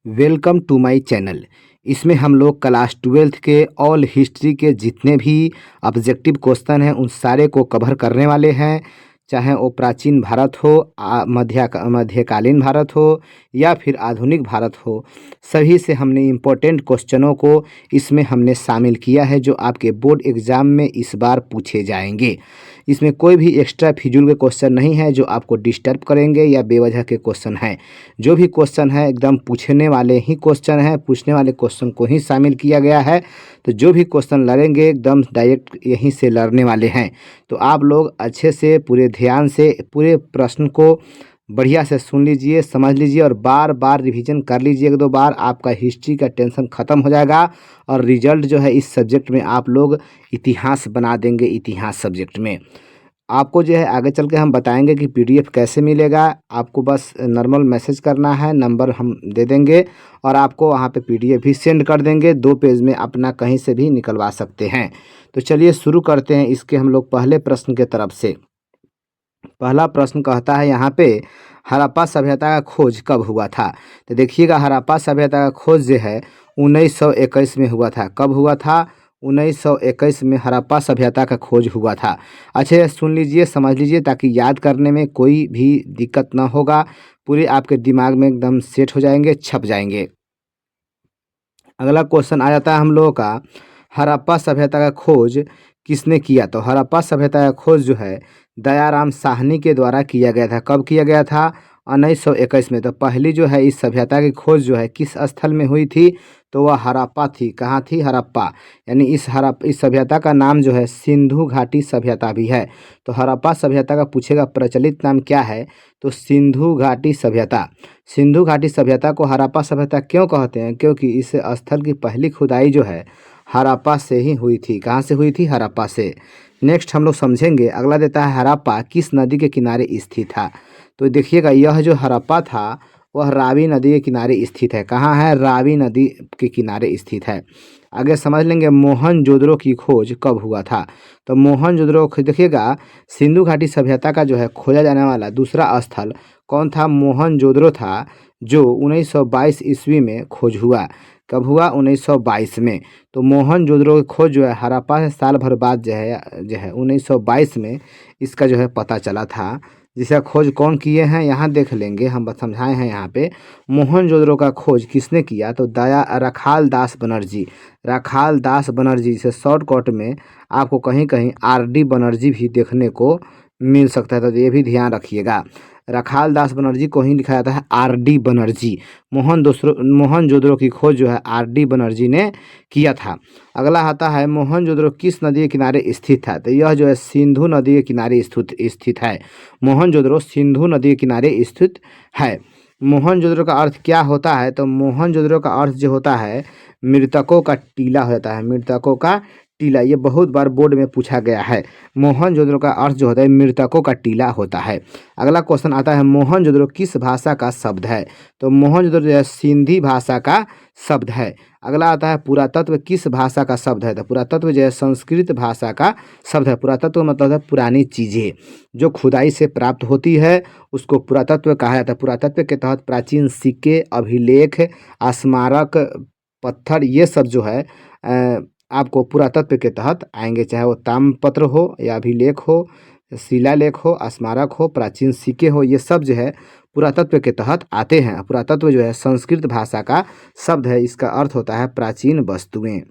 Welcome to my channel. इसमें हम लोग क्लास 12th के ऑल हिस्ट्री के जितने भी ऑब्जेक्टिव क्वेश्चन हैं उन सारे को कवर करने वाले हैं। चाहे वो प्राचीन भारत हो, मध्यकालीन भारत हो या फिर आधुनिक भारत हो, सभी से हमने इम्पोर्टेंट क्वेश्चनों को इसमें हमने शामिल किया है जो आपके बोर्ड एग्ज़ाम में इस बार पूछे जाएंगे। इसमें कोई भी एक्स्ट्रा फिजूल के क्वेश्चन नहीं है जो आपको डिस्टर्ब करेंगे या बेवजह के क्वेश्चन हैं। जो भी क्वेश्चन है एकदम पूछने वाले ही क्वेश्चन है, पूछने वाले क्वेश्चन को ही शामिल किया गया है। तो जो भी क्वेश्चन लड़ेंगे एकदम डायरेक्ट यहीं से लड़ने वाले हैं। तो आप लोग अच्छे से पूरे ध्यान से पूरे प्रश्न को बढ़िया से सुन लीजिए, समझ लीजिए और बार बार रिवीजन कर लीजिए। एक दो बार आपका हिस्ट्री का टेंशन ख़त्म हो जाएगा और रिजल्ट जो है इस सब्जेक्ट में आप लोग इतिहास बना देंगे। इतिहास सब्जेक्ट में आपको जो है आगे चल के हम बताएंगे कि पीडीएफ कैसे मिलेगा। आपको बस नॉर्मल मैसेज करना है, नंबर हम दे देंगे और आपको वहाँ पे पीडीएफ भी सेंड कर देंगे। 2 पेज में अपना कहीं से भी निकलवा सकते हैं। तो चलिए शुरू करते हैं इसके हम लोग पहले प्रश्न के तरफ से। पहला प्रश्न कहता है यहाँ पे हड़प्पा सभ्यता का खोज कब हुआ था। तो देखिएगा हड़प्पा सभ्यता का खोज जो है 1921 में हुआ था। कब हुआ था? 1921 में हड़प्पा सभ्यता का खोज हुआ था। अच्छे से सुन लीजिए, समझ लीजिए ताकि याद करने में कोई भी दिक्कत ना होगा। पूरे आपके दिमाग में एकदम सेट हो जाएंगे, छप जाएंगे। अगला क्वेश्चन आ जाता है हम लोगों का, हड़प्पा सभ्यता का खोज किसने किया? तो हड़प्पा सभ्यता का खोज जो है दयाराम साहनी के द्वारा किया गया था। कब किया गया था? 1921 में। तो पहली जो है इस सभ्यता की खोज जो है किस स्थल में हुई थी? तो वह हड़प्पा थी। कहाँ थी? हड़प्पा। यानी इस सभ्यता का नाम जो है सिंधु घाटी सभ्यता भी है। तो हड़प्पा सभ्यता का पूछेगा प्रचलित नाम क्या है? तो सिंधु घाटी सभ्यता। सिंधु घाटी सभ्यता को हड़प्पा सभ्यता क्यों कहते हैं? क्योंकि इस स्थल की पहली खुदाई जो है हड़प्पा से ही हुई थी। कहाँ से हुई थी? हड़प्पा से। नेक्स्ट हम लोग समझेंगे। अगला देता है हड़प्पा किस नदी के किनारे स्थित था। तो देखिएगा यह जो हड़प्पा था वह रावी नदी के किनारे स्थित है। कहाँ है? रावी नदी के किनारे स्थित है। आगे समझ लेंगे मोहनजोदड़ो की खोज कब हुआ था। तो मोहनजोदड़ो देखिएगा सिंधु घाटी सभ्यता का जो है खोजा जाने वाला दूसरा स्थल कौन था? मोहनजोदड़ो था, जो 1922 ईस्वी में खोज हुआ। कब हुआ? 1922 में। तो मोहनजोदड़ो की खोज जो है हड़प्पा से साल भर बाद जो है 1922 में इसका जो है पता चला था। जिसका खोज कौन किए हैं यहाँ देख लेंगे, हम समझाए हैं यहाँ पे। मोहनजोदड़ो का खोज किसने किया? तो रखाल दास बनर्जी। रखाल दास बनर्जी से शॉर्टकट में आपको कहीं कहीं आरडी बनर्जी भी देखने को मिल सकता है। तो ये भी ध्यान रखिएगा, रखाल दास बनर्जी को ही लिखा जाता है आरडी बनर्जी। मोहनजोदड़ो की खोज जो है आरडी बनर्जी ने किया था। अगला आता है मोहनजोदड़ो किस नदी के किनारे स्थित था। तो यह जो है सिंधु नदी के किनारे स्थित है। मोहनजोदड़ो सिंधु नदी के किनारे स्थित है। मोहनजोदड़ो का अर्थ क्या होता है? तो मोहनजोदड़ो का अर्थ जो होता है मृतकों का टीला होता है। मृतकों का टीला, ये बहुत बार बोर्ड में पूछा गया है। मोहनजोदड़ो का अर्थ जो होता है मृतकों का टीला होता है। अगला क्वेश्चन आता है मोहनजोदड़ो किस भाषा का शब्द है। तो मोहनजोदड़ो जो है सिंधी भाषा का शब्द है। अगला आता है पुरातत्व किस भाषा का शब्द है। तो पुरातत्व जो है संस्कृत भाषा का शब्द है। पुरातत्व मतलब है पुरानी चीज़ें जो खुदाई से प्राप्त होती है उसको पुरातत्व कहा जाता है। पुरातत्व के तहत प्राचीन सिक्के, अभिलेख, स्मारक, पत्थर, ये सब जो है आपको पुरातत्व के तहत आएंगे। चाहे वो ताम्रपत्र हो या अभिलेख हो, शिलालेख हो, स्मारक हो, प्राचीन सिक्के हो, ये सब जो है पुरातत्व के तहत आते हैं। पुरातत्व जो है संस्कृत भाषा का शब्द है, इसका अर्थ होता है प्राचीन वस्तुएं।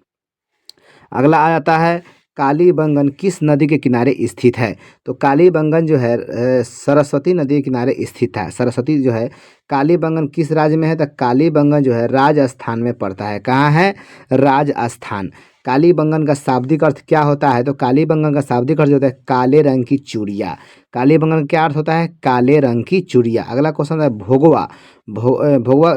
अगला आ जाता है कालीबंगन किस नदी के किनारे स्थित है। तो कालीबंगन जो है सरस्वती नदी के किनारे स्थित है। सरस्वती जो है कालीबंगन किस राज्य में है? तो कालीबंगन जो है राजस्थान में पड़ता है। कहाँ है? राजस्थान। कालीबंगन का शाब्दिक अर्थ क्या होता है? तो कालीबंगन का शाब्दिक अर्थ होता है काले रंग की चूड़िया। कालीबंगन का क्या अर्थ होता है? काले रंग की चूड़िया। अगला क्वेश्चन है भोगवा। भोगवा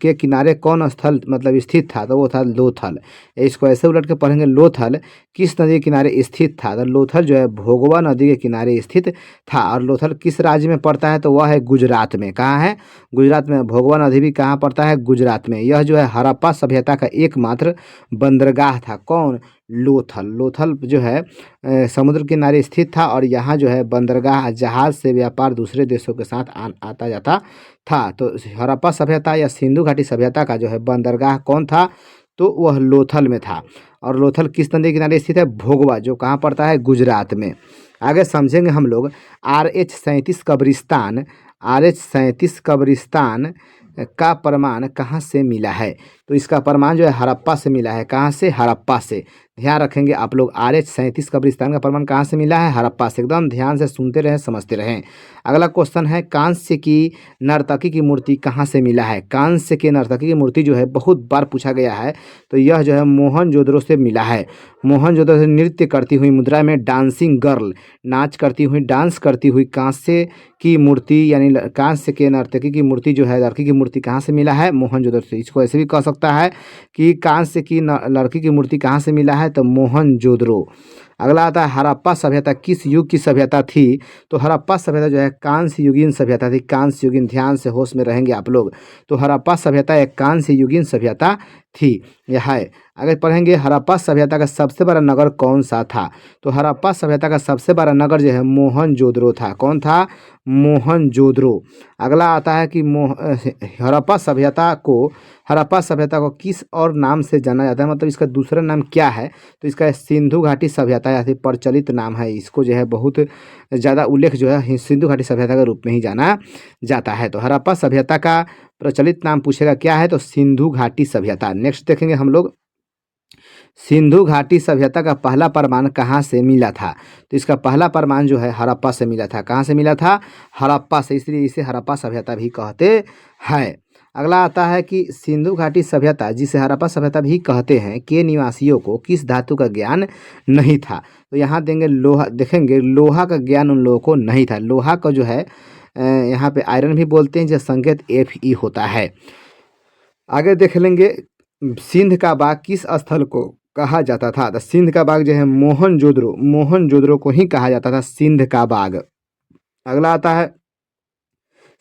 के किनारे कौन स्थल मतलब स्थित था? तो वो था लोथल। इसको ऐसे उलट के पढ़ेंगे, लोथल किस नदी के किनारे स्थित था? तो लोथल जो है भोगवा नदी के किनारे स्थित था। और लोथल किस राज्य में पड़ता है? तो वह है गुजरात में। कहाँ है? गुजरात में। भोगवा नदी भी कहाँ पड़ता है? गुजरात में। यह जो है हड़प्पा सभ्यता का एकमात्र बंदरगाह था। कौन? लोथल। लोथल जो है समुद्र किनारे स्थित था और यहाँ जो है बंदरगाह, जहाज से व्यापार दूसरे देशों के साथ आता जाता था। तो हड़प्पा सभ्यता या सिंधु घाटी सभ्यता का जो है बंदरगाह कौन था, तो वह लोथल में था। और लोथल किस नदी के किनारे स्थित है, भोगवा, जो कहाँ पड़ता है, गुजरात में। आगे समझेंगे हम लोग RH-37 कब्रिस्तान, RH-37 कब्रिस्तान का प्रमाण कहाँ से मिला है, तो इसका प्रमाण जो है हड़प्पा से मिला है। कहाँ से, हड़प्पा से। ध्यान रखेंगे आप लोग, RH-37 कब्रिस्तान का प्रमाण कहाँ से मिला है, हड़प्पा से। एकदम ध्यान से सुनते रहें, समझते रहें। अगला क्वेश्चन है, कांस्य की नर्तकी की मूर्ति कहाँ से मिला है। कांस्य की नर्तकी की मूर्ति जो है बहुत बार पूछा गया है, तो यह जो है मोहनजोदड़ो से मिला है। मोहनजोदड़ो से नृत्य करती हुई मुद्रा में डांसिंग गर्ल, नाच करती हुई, डांस करती हुई कांस्य की मूर्ति, यानी कांस्य के नर्तकी की मूर्ति जो है, लड़की की मूर्ति कहाँ से मिला है, मोहनजोदड़ो से। इसको ऐसे भी कह सकता है कि कांस्य की लड़की की मूर्ति कहाँ से मिला है, तो मोहनजोदड़ो। अगला आता है, हड़प्पा सभ्यता किस युग की सभ्यता थी, तो हड़प्पा सभ्यता जो है कांस्य युगीन सभ्यता थी। कांस्य युगीन, ध्यान से होश में रहेंगे आप लोग। तो हड़प्पा सभ्यता एक कांस्य युगीन सभ्यता थी, यह है। अगर पढ़ेंगे, हड़प्पा सभ्यता का सबसे बड़ा नगर कौन सा था, तो हड़प्पा सभ्यता का सबसे बड़ा नगर जो है मोहनजोदड़ो था। कौन था, मोहनजोदड़ो। अगला आता है कि हड़प्पा सभ्यता को किस और नाम से जाना जाता है, मतलब इसका दूसरा नाम क्या है, तो इसका सिंधु घाटी सभ्यता या फिर प्रचलित नाम है। इसको जो है बहुत ज़्यादा उल्लेख जो है सिंधु घाटी सभ्यता के रूप में ही जाना जाता है। तो हड़प्पा सभ्यता का प्रचलित नाम पूछेगा क्या है, तो सिंधु घाटी सभ्यता। नेक्स्ट देखेंगे हम लोग, सिंधु घाटी सभ्यता का पहला प्रमाण कहाँ से मिला था, तो इसका पहला प्रमाण जो है हड़प्पा से मिला था। कहाँ से मिला था, हड़प्पा से, इसलिए इसे हड़प्पा सभ्यता भी कहते हैं। अगला आता है कि सिंधु घाटी सभ्यता, जिसे हड़प्पा सभ्यता भी कहते हैं, के निवासियों को किस धातु का ज्ञान नहीं था, तो यहाँ देंगे लोहा। देखेंगे, लोहा का ज्ञान उन लोगों को नहीं था। लोहा का जो है यहाँ पे आयरन भी बोलते हैं, जिसका संकेत Fe होता है। आगे देख लेंगे, सिंध का बाग किस स्थल को कहा जाता था, तो सिंध का बाग जो है मोहनजोदड़ो को ही कहा जाता था, सिंध का बाग। अगला आता है,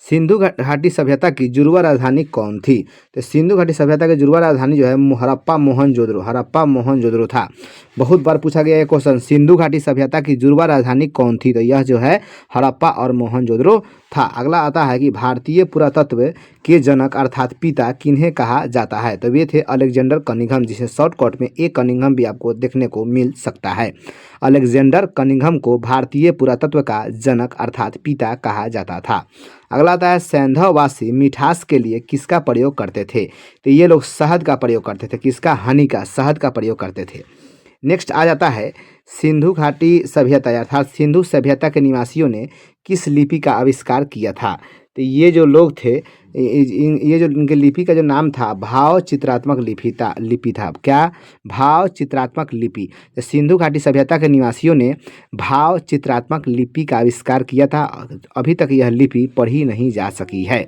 सिंधु घाटी सभ्यता की जुड़वा राजधानी कौन थी, तो सिंधु घाटी सभ्यता की जुड़वा राजधानी जो है हड़प्पा मोहनजोदड़ो था। बहुत बार पूछा गया है क्वेश्चन, सिंधु घाटी सभ्यता की जुड़वा राजधानी कौन थी, तो यह जो है हड़प्पा और मोहनजोदड़ो था। अगला आता है कि भारतीय पुरातत्व के जनक अर्थात पिता किन्हें कहा जाता है, तो वे थे अलेक्जेंडर कनिंघम, जिसे शॉर्टकट में ए कनिंघम भी आपको देखने को मिल सकता है। अलेक्जेंडर कनिंघम को भारतीय पुरातत्व का जनक अर्थात पिता कहा जाता था। अगला आता है, सैंधववासी मिठास के लिए किसका प्रयोग करते थे, तो ये लोग शहद का प्रयोग करते थे। किसका, हनी का, शहद का प्रयोग करते थे। नेक्स्ट आ जाता है, सिंधु घाटी सभ्यता अर्थात सिंधु सभ्यता के निवासियों ने किस लिपि का आविष्कार किया था, तो ये जो लोग थे, ये जो इनके लिपि का जो नाम था, भाव चित्रात्मक लिपि था। क्या, भाव चित्रात्मक लिपि। तो सिंधु घाटी सभ्यता के निवासियों ने भाव चित्रात्मक लिपि का आविष्कार किया था। अभी तक यह लिपि पढ़ी नहीं जा सकी है।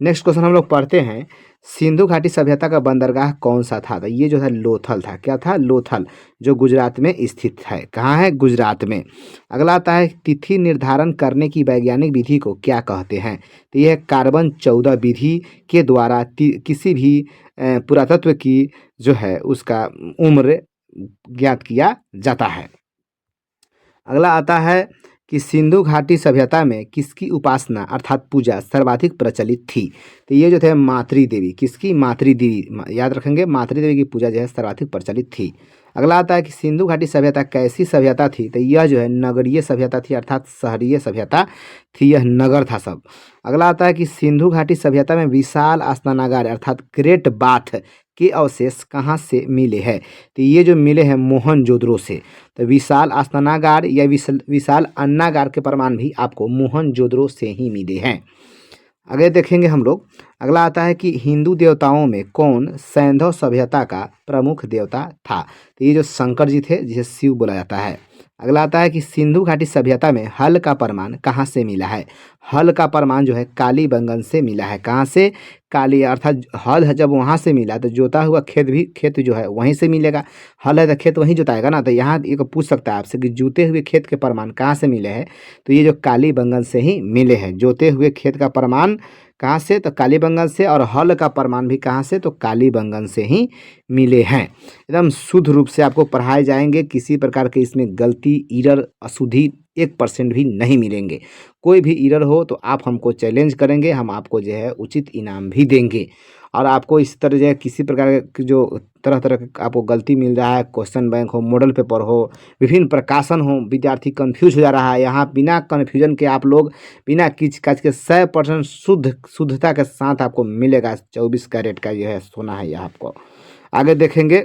नेक्स्ट क्वेश्चन हम लोग पढ़ते हैं, सिंधु घाटी सभ्यता का बंदरगाह कौन सा था, तो ये जो है लोथल था। क्या था, लोथल, जो गुजरात में स्थित है। कहाँ है, गुजरात में। अगला आता है, तिथि निर्धारण करने की वैज्ञानिक विधि को क्या कहते हैं, तो यह कार्बन 14 विधि के द्वारा किसी भी पुरातत्व की जो है उसका उम्र ज्ञात किया जाता है। अगला आता है कि सिंधु घाटी सभ्यता में किसकी उपासना अर्थात पूजा सर्वाधिक प्रचलित थी, तो ये जो थे मातृ देवी। किसकी, मातृ देवी, याद रखेंगे, मातृ देवी की पूजा जो है सर्वाधिक प्रचलित थी। अगला आता है कि सिंधु घाटी सभ्यता कैसी सभ्यता थी, तो यह जो है नगरीय सभ्यता थी, अर्थात शहरीय सभ्यता थी, यह नगर था सब। अगला आता है कि सिंधु घाटी सभ्यता में विशाल स्नानागार अर्थात ग्रेट बाथ के अवशेष कहाँ से मिले हैं, तो ये जो मिले हैं मोहनजोदड़ो से। तो विशाल स्नानागार या विशाल अन्नागार के प्रमाण भी आपको मोहनजोदड़ो से ही मिले हैं। आगे देखेंगे हम लोग, अगला आता है कि हिंदू देवताओं में कौन सैंधव सभ्यता का प्रमुख देवता था, तो ये जो शंकर जी थे, जिसे शिव बोला जाता है। अगला आता है कि सिंधु घाटी सभ्यता में हल का प्रमाण कहाँ से मिला है, हल का प्रमाण जो है कालीबंगन से मिला है। कहाँ से, काली, अर्थात हल जब वहाँ से मिला तो जोता हुआ खेत जो है वहीं से मिलेगा। हल है तो खेत वहीं जोताएगा ना, तो यहाँ एक पूछ सकता है आपसे कि जोते हुए खेत के प्रमाण कहाँ से मिले हैं, तो ये जो कालीबंगन से ही मिले हैं। जोते हुए खेत का प्रमाण कहाँ से, तो कालीबंगन से, और हल का प्रमाण भी कहाँ से, तो कालीबंगन से ही मिले हैं। एकदम शुद्ध रूप से आपको पढ़ाए जाएंगे, किसी प्रकार के इसमें गलती, एरर, अशुद्धि 1% भी नहीं मिलेंगे। कोई भी एरर हो तो आप हमको चैलेंज करेंगे, हम आपको जो है उचित इनाम भी देंगे। और आपको इस तरह जो है किसी प्रकार की जो तरह-तरह का आपको गलती मिल रहा है, क्वेश्चन बैंक हो, मॉडल पेपर हो, विभिन्न प्रकाशन हो, विद्यार्थी कन्फ्यूज़ हो जा रहा है, यहाँ बिना कन्फ्यूजन के आप लोग बिना किच-काच के 100% शुद्धता के साथ आपको मिलेगा। 24 कैरेट का जो है सोना है, यह आपको। आगे देखेंगे,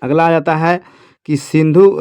अगला आ जाता है कि सिंधु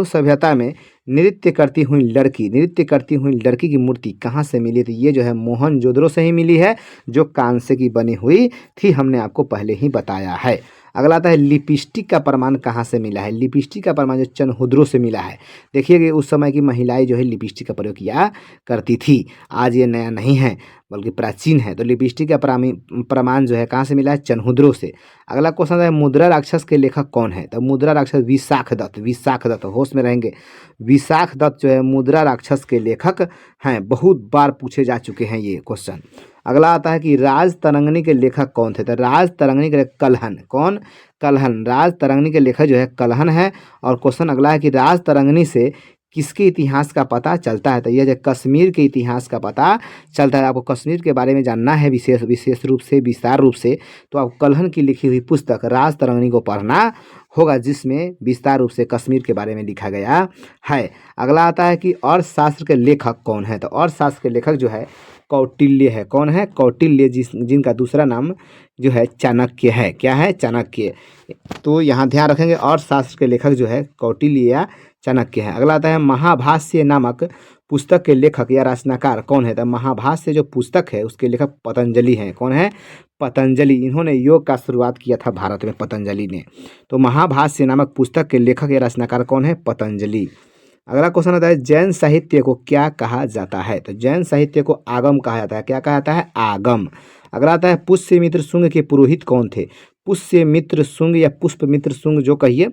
सभ्यता में नृत्य करती हुई लड़की की मूर्ति कहाँ से मिली? तो ये जो है मोहनजोदड़ो से ही मिली है, जो कांसे की बनी हुई थी, हमने आपको पहले ही बताया है। अगला आता है लिपस्टिक का प्रमाण कहाँ से मिला है? लिपस्टिक का प्रमाण जो चंद्रहुदरो से मिला है। देखिए कि उस समय की महिलाएं जो है लिपस्टिक का प्रयोग किया करती थी, आज ये नया नहीं है बल्कि प्राचीन है। तो लिपस्टिक का प्रमाण जो है कहाँ से मिला है? चंद्रहुदरो से। अगला क्वेश्चन है मुद्रा राक्षस के लेखक कौन है? तो मुद्रा राक्षस विशाख दत्त, होश में रहेंगे। विशाख दत्त जो है मुद्रा राक्षस के लेखक हैं, बहुत बार पूछे जा चुके हैं ये क्वेश्चन। अगला आता है कि राज तरंगिणी के लेखक कौन थे? तो राज तरंगिणी के कल्हन, कौन? कल्हन। राज तरंगिणी के लेखक जो है कल्हन है। और क्वेश्चन अगला है कि राज तरंगिणी से किसके इतिहास का पता चलता है? तो यह जो कश्मीर के इतिहास का पता चलता है। आपको कश्मीर के बारे में जानना है विशेष रूप से, विस्तार रूप से, तो आप कल्हन की लिखी हुई पुस्तक राज तरंगिणी को पढ़ना होगा, जिसमें विस्तार रूप से कश्मीर के बारे में लिखा गया है। अगला आता है कि अर्थशास्त्र के लेखक कौन है? तो अर्थशास्त्र के लेखक जो है कौटिल्य है। कौन है? कौटिल्य, जिनका दूसरा नाम जो है चाणक्य है। क्या है? चाणक्य। तो यहाँ ध्यान रखेंगे, अर्थशास्त्र के लेखक जो है कौटिल्य या चाणक्य है। अगला आता है महाभाष्य नामक पुस्तक के लेखक या रचनाकार कौन है? तो महाभाष्य जो पुस्तक है उसके लेखक पतंजलि हैं। कौन है? पतंजलि। इन्होंने योग का शुरुआत किया था भारत में, पतंजलि ने। तो महाभाष्य नामक पुस्तक के लेखक या रचनाकार कौन है? पतंजलि। अगला क्वेश्चन आता है जैन साहित्य को क्या कहा जाता है? तो जैन साहित्य को आगम कहा जाता है। क्या कहा जाता है? आगम। अगला आता है पुष्यमित्र शुंग के पुरोहित कौन थे? पुष्यमित्र शुंग या पुष्पमित्र शुंग जो कहिए,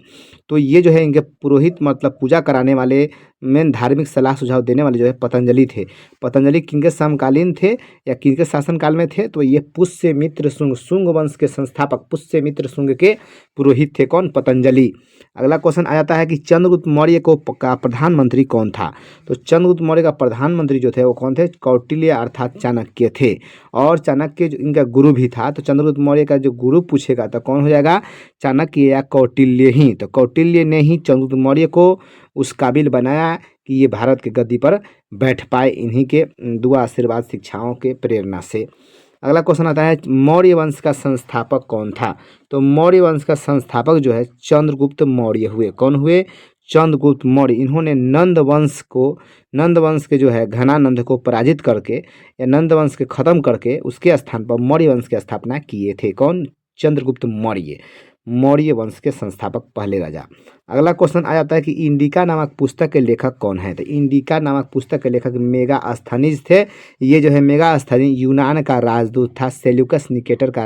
तो ये जो है इनके पुरोहित मतलब पूजा कराने वाले, मेन धार्मिक सलाह सुझाव देने वाले जो है पतंजलि थे। पतंजलि किनके समकालीन थे या किनके शासनकाल में थे? तो ये पुष्यमित्र शुंग, शुंग वंश के संस्थापक पुष्यमित्र शुंग के पुरोहित थे। कौन? पतंजलि। अगला क्वेश्चन आ जाता है कि चंद्रगुप्त मौर्य का प्रधानमंत्री कौन था? तो चंद्रगुप्त मौर्य का प्रधानमंत्री जो थे वो कौन थे? कौटिल्य अर्थात चाणक्य थे। और चाणक्य जो इनका गुरु भी था, तो चंद्रगुप्त मौर्य का जो गुरु पूछेगा तो कौन हो जाएगा? चाणक्य या कौटिल्य ही। तो कौटिल्य ने ही चंद्रगुप्त मौर्य को उस काबिल बनाया कि ये भारत के गद्दी पर बैठ पाए, इन्हीं के दुआ आशीर्वाद शिक्षाओं के प्रेरणा से। अगला क्वेश्चन आता है मौर्य वंश का संस्थापक कौन था? तो मौर्य वंश का संस्थापक जो है चंद्रगुप्त मौर्य हुए। कौन हुए? चंद्रगुप्त मौर्य। इन्होंने नंद वंश के जो है घनानंद को पराजित करके या नंद वंश के खत्म करके उसके स्थान पर मौर्य वंश की स्थापना किए थे। कौन? चंद्रगुप्त मौर्य, मौर्य वंश के संस्थापक, पहले राजा। अगला क्वेश्चन आ जाता है कि इंडिका नामक पुस्तक के लेखक कौन है? तो इंडिका नामक पुस्तक के लेखक मेगास्थनीज थे। ये जो है मेगास्थनीज यूनान का राजदूत था, सेल्यूकस निकेटर का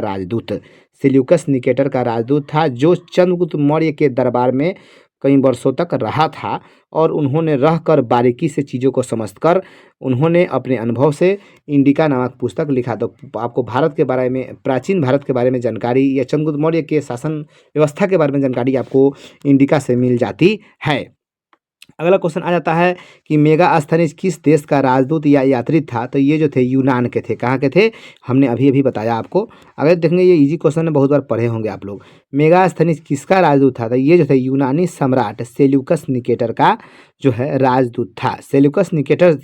राजदूत था, जो चंद्रगुप्त मौर्य के दरबार में कई वर्षों तक रहा था। और उन्होंने रहकर बारीकी से चीज़ों को समझकर उन्होंने अपने अनुभव से इंडिका नामक पुस्तक लिखा। तो आपको भारत के बारे में, प्राचीन भारत के बारे में जानकारी या चंद्रगुप्त मौर्य के शासन व्यवस्था के बारे में जानकारी आपको इंडिका से मिल जाती है। अगला क्वेश्चन आ जाता है कि मेगास्थनीज किस देश का राजदूत या यात्री था? तो ये जो थे यूनान के थे। कहाँ के थे? हमने अभी अभी बताया आपको। अगर देखेंगे ये इजी क्वेश्चन है, बहुत बार पढ़े होंगे आप लोग। मेगास्थनीज किसका राजदूत था? तो ये जो थे यूनानी सम्राट सेल्यूकस निकेटर का जो है राजदूत था। सेल्यूकस निकेटर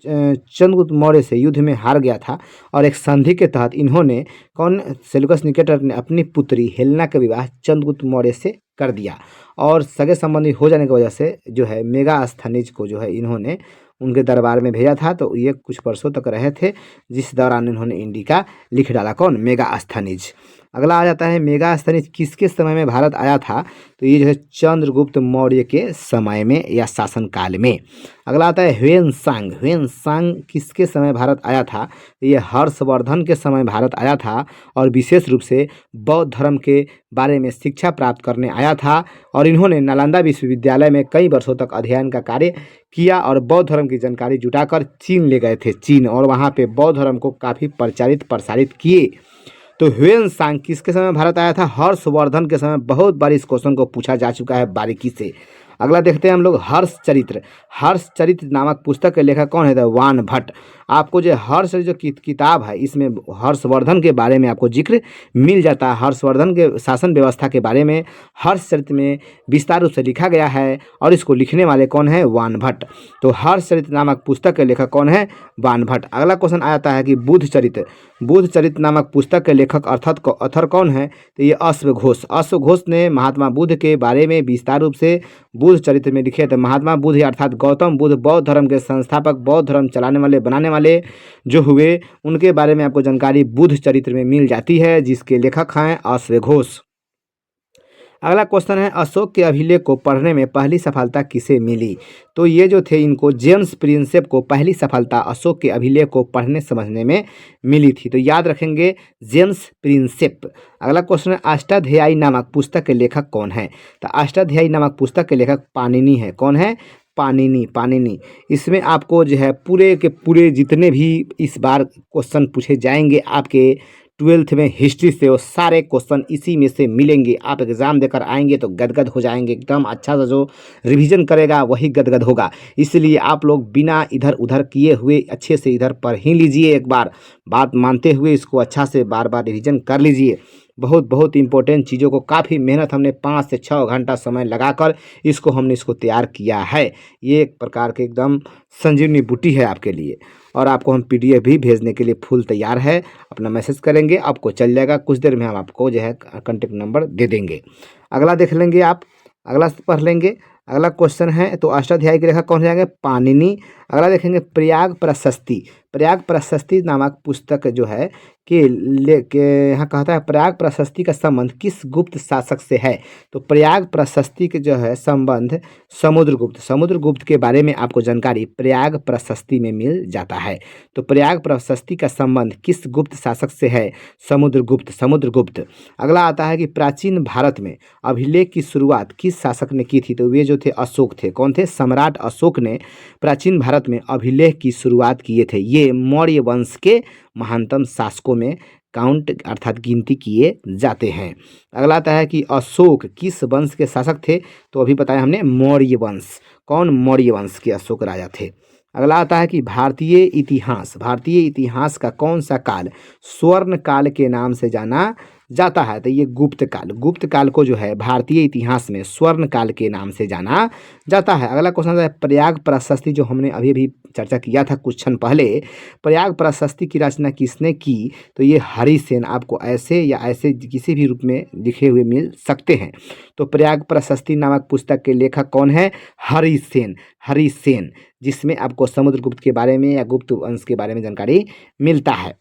चंद्रगुप्त मौर्य से युद्ध में हार गया था और एक संधि के तहत इन्होंने सेल्यूकस निकेटर ने अपनी पुत्री हेलेना का विवाह चंद्रगुप्त मौर्य से कर दिया। और सगे संबंधी हो जाने की वजह से जो है मेगास्थनीज को जो है इन्होंने उनके दरबार में भेजा था। तो ये कुछ वर्षों तक रहे थे, जिस दौरान इन्होंने इंडिका लिख डाला। कौन? मेगास्थनीज। अगला आ जाता है मेगास्थनीज किसके समय में भारत आया था? तो ये जो है चंद्रगुप्त मौर्य के समय में या शासनकाल में। अगला आता है ह्वेनसांग किसके समय भारत आया था? तो ये हर्षवर्धन के समय भारत आया था और विशेष रूप से बौद्ध धर्म के बारे में शिक्षा प्राप्त करने आया था। और इन्होंने नालंदा विश्वविद्यालय में कई वर्षों तक अध्ययन का कार्य किया और बौद्ध धर्म की जानकारी जुटाकर चीन ले गए थे, चीन, और वहाँ पे बौद्ध धर्म को काफ़ी प्रसारित किए। तो ह्वेन-सांग किसके समय भारत आया था? हर्षवर्धन के समय। बहुत बार इस क्वेश्चन को पूछा जा चुका है बारीकी से। अगला देखते हैं हम लोग हर्षचरित्र। हर्षचरित्र नामक पुस्तक के लेखक कौन है? The one Bhatt. आपको जो हर्ष जो किताब है इसमें हर्षवर्धन के बारे में आपको जिक्र मिल जाता है। हर्षवर्धन के शासन व्यवस्था के बारे में हर्षचरित्र में विस्तार रूप से लिखा गया है और इसको लिखने वाले कौन है? वान भट्ट। तो हर्षचरित्र नामक पुस्तक के लेखक कौन है? वान भट्ट। अगला क्वेश्चन आ जाता है कि बुद्धचरित्र। बुद्धचरित्र नामक पुस्तक के लेखक अर्थात ऑथर कौन है? तो ये अश्वघोष। अश्वघोष ने महात्मा बुद्ध के बारे में विस्तार रूप से बुद्ध चरित्र में लिखे थे। महात्मा बुद्ध अर्थात गौतम बुद्ध बौद्ध धर्म के संस्थापक, बौद्ध धर्म चलाने वाले बनाने वाले जो हुए, उनके बारे में आपको जानकारी बुद्ध चरित्र में मिल जाती है, जिसके लेखक हैं अश्वघोष। अगला क्वेश्चन है अशोक के अभिलेख को पढ़ने में पहली सफलता किसे मिली? तो ये जो थे इनको जेम्स प्रिंसेप को पहली सफलता अशोक के अभिलेख को पढ़ने समझने में मिली थी। तो याद रखेंगे जेम्स प्रिंसेप। अगला क्वेश्चन है अष्टाध्यायी नामक पुस्तक के लेखक कौन है? तो अष्टाध्यायी नामक पुस्तक के लेखक पाणिनि है। कौन है? पाणिनि। इसमें आपको जो है पूरे के पूरे जितने भी इस बार क्वेश्चन पूछे जाएंगे आपके 12th में हिस्ट्री से, वो सारे क्वेश्चन इसी में से मिलेंगे। आप एग्ज़ाम देकर आएंगे तो गदगद हो जाएंगे एकदम। अच्छा सा जो रिवीजन करेगा वही गदगद होगा। इसलिए आप लोग बिना इधर उधर किए हुए अच्छे से इधर पढ़ ही लीजिए। एक बार बात मानते हुए इसको अच्छा से बार बार रिवीजन कर लीजिए। बहुत इंपॉर्टेंट चीज़ों को काफ़ी मेहनत हमने 5 से 6 घंटा समय लगाकर इसको तैयार किया है। ये एक प्रकार के एकदम संजीवनी बूटी है आपके लिए। और आपको हम PDF भी भेजने के लिए फुल तैयार है। अपना मैसेज करेंगे आपको चल जाएगा। कुछ देर में हम आपको जो है कॉन्टेक्ट नंबर दे देंगे। अगला देख लेंगे आप, अगला पढ़ लेंगे। अगला क्वेश्चन है तो अष्टाध्यायी के लेखक कौन हो जाएंगे? पाणिनि। अगला देखेंगे प्रयाग प्रशस्ति। प्रयाग प्रशस्ति नामक पुस्तक जो है कि यहाँ कहता है प्रयाग प्रशस्ति का संबंध किस गुप्त शासक से है? तो प्रयाग प्रशस्ति के जो है संबंध समुद्रगुप्त के बारे में आपको जानकारी प्रयाग प्रशस्ति में मिल जाता है। तो प्रयाग प्रशस्ति का संबंध किस गुप्त शासक से है? समुद्रगुप्त। अगला आता है कि प्राचीन भारत में अभिलेख की शुरुआत किस शासक ने की थी? तो वे जो थे अशोक थे। कौन थे? सम्राट अशोक ने प्राचीन भारत में अभिलेख की शुरुआत किए थे। ये मौर्य वंश के महानतम शासकों में काउंट अर्थात गिनती किए जाते हैं। अगला आता है कि अशोक किस वंश के शासक थे? तो अभी बताया हमने मौर्य वंश। कौन? मौर्य वंश के अशोक राजा थे। अगला आता है कि भारतीय इतिहास का कौन सा काल स्वर्ण काल के नाम से जाना जाता है? तो ये गुप्त काल को जो है भारतीय इतिहास में स्वर्ण काल के नाम से जाना जाता है। अगला क्वेश्चन है प्रयाग प्रशस्ति, जो हमने अभी चर्चा किया था कुछ क्षण पहले। प्रयाग प्रशस्ति की रचना किसने की? तो ये हरिसेन। आपको ऐसे या ऐसे किसी भी रूप में लिखे हुए मिल सकते हैं। तो प्रयाग प्रशस्ति नामक पुस्तक के लेखक कौन है? हरिसेन, जिसमें आपको समुद्रगुप्त के बारे में या गुप्त वंश के बारे में जानकारी मिलता है।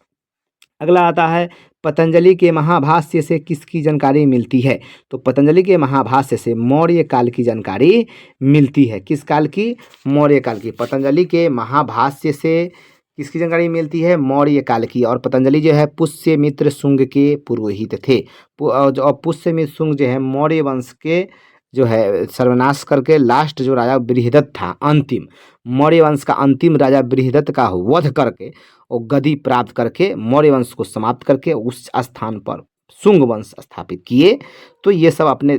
अगला आता है पतंजलि के महाभाष्य से किसकी जानकारी मिलती है? तो पतंजलि के महाभाष्य से मौर्य काल की जानकारी मिलती है। किस काल की? मौर्य काल की। पतंजलि के महाभाष्य से किसकी जानकारी मिलती है? मौर्य काल की। और पतंजलि जो है पुष्यमित्र शुंग के पुरोहित थे। और पुष्यमित्र शुंग जो है मौर्य वंश के जो है सर्वनाश करके लास्ट जो राजा बृहदत्त था, अंतिम मौर्य वंश का अंतिम राजा बृहदत्त का वध करके और गद्दी प्राप्त करके मौर्य वंश को समाप्त करके उस स्थान पर शुंग वंश स्थापित किए। तो ये सब अपने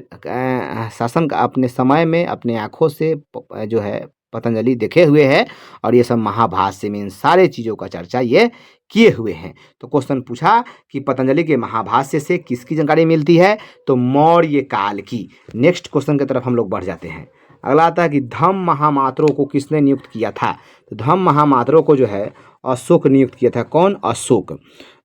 शासन का अपने समय में अपने आँखों से जो है पतंजलि देखे हुए हैं। और ये सब महाभाष्य में इन सारे चीज़ों का चर्चा ये किए हुए हैं। तो क्वेश्चन पूछा कि पतंजलि के महाभाष्य से किसकी जानकारी मिलती है? तो मौर्य काल की। नेक्स्ट क्वेश्चन की तरफ हम लोग बढ़ जाते हैं। अगला आता है कि धम्म महामात्रों को किसने नियुक्त किया था? तो धम्म महामात्रों को जो है अशोक नियुक्त किया था। कौन? अशोक।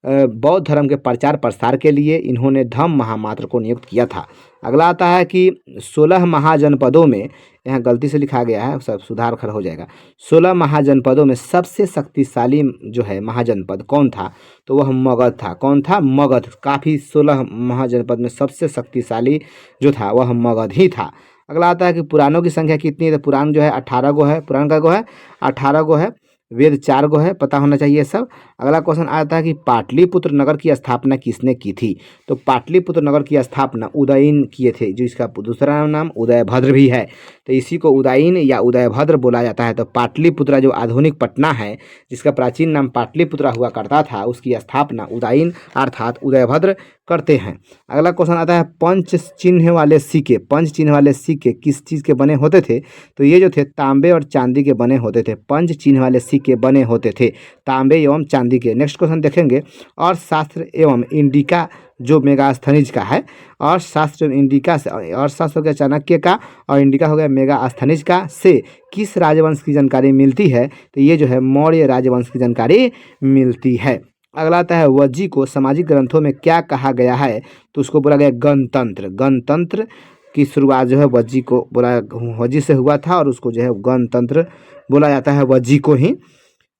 बौद्ध धर्म के प्रचार प्रसार के लिए इन्होंने धम्म महामात्र को नियुक्त किया था। अगला आता है कि 16 महाजनपदों में, यहाँ गलती से लिखा गया है, सब सुधार कर हो जाएगा। 16 महाजनपदों में सबसे शक्तिशाली जो है महाजनपद कौन था? तो वह मगध था। कौन था? मगध। काफ़ी 16 महाजनपद में सबसे शक्तिशाली जो था वह मगध ही था। अगला आता है कि पुराणों की संख्या कितनी है? तो पुराण जो है 18 गो है। पुराण का गो है 18 गो है। वेद 4 गो है, पता होना चाहिए सब। अगला क्वेश्चन आता है कि पाटलिपुत्र नगर की स्थापना किसने की थी? तो पाटलिपुत्र नगर की स्थापना उदयन किए थे, जो इसका दूसरा नाम उदयभद्र भी है, तो इसी को उदयन या उदयभद्र बोला जाता है। तो पाटलिपुत्र जो आधुनिक पटना है, जिसका प्राचीन नाम पाटलिपुत्र हुआ करता था, उसकी स्थापना उदयन अर्थात उदयभद्र करते हैं। अगला क्वेश्चन आता है पंच चिन्ह वाले सिक्के, पंच चिन्ह वाले सिक्के किस चीज़ के बने होते थे? तो ये जो थे तांबे और चांदी के बने होते थे, पंच चिन्ह वाले सिक्के बने होते थे तांबे एवं चांदी के। नेक्स्ट क्वेश्चन देखेंगे, और शास्त्र एवं इंडिका जो मेगास्थनीज का है, और शास्त्र एवं इंडिका से, और शास्त्र हो गया चाणक्य का और इंडिका हो गया मेगास्थनीज का, से किस राजवंश की जानकारी मिलती है? तो ये जो है मौर्य राजवंश की जानकारी मिलती है। अगला आता है वज्जी को सामाजिक ग्रंथों में क्या कहा गया है? तो उसको बोला गया गणतंत्र। गणतंत्र की शुरुआत जो है वज्जी को बोला, वज्जी से हुआ था, और उसको जो है गणतंत्र बोला जाता है, वज्जी को ही।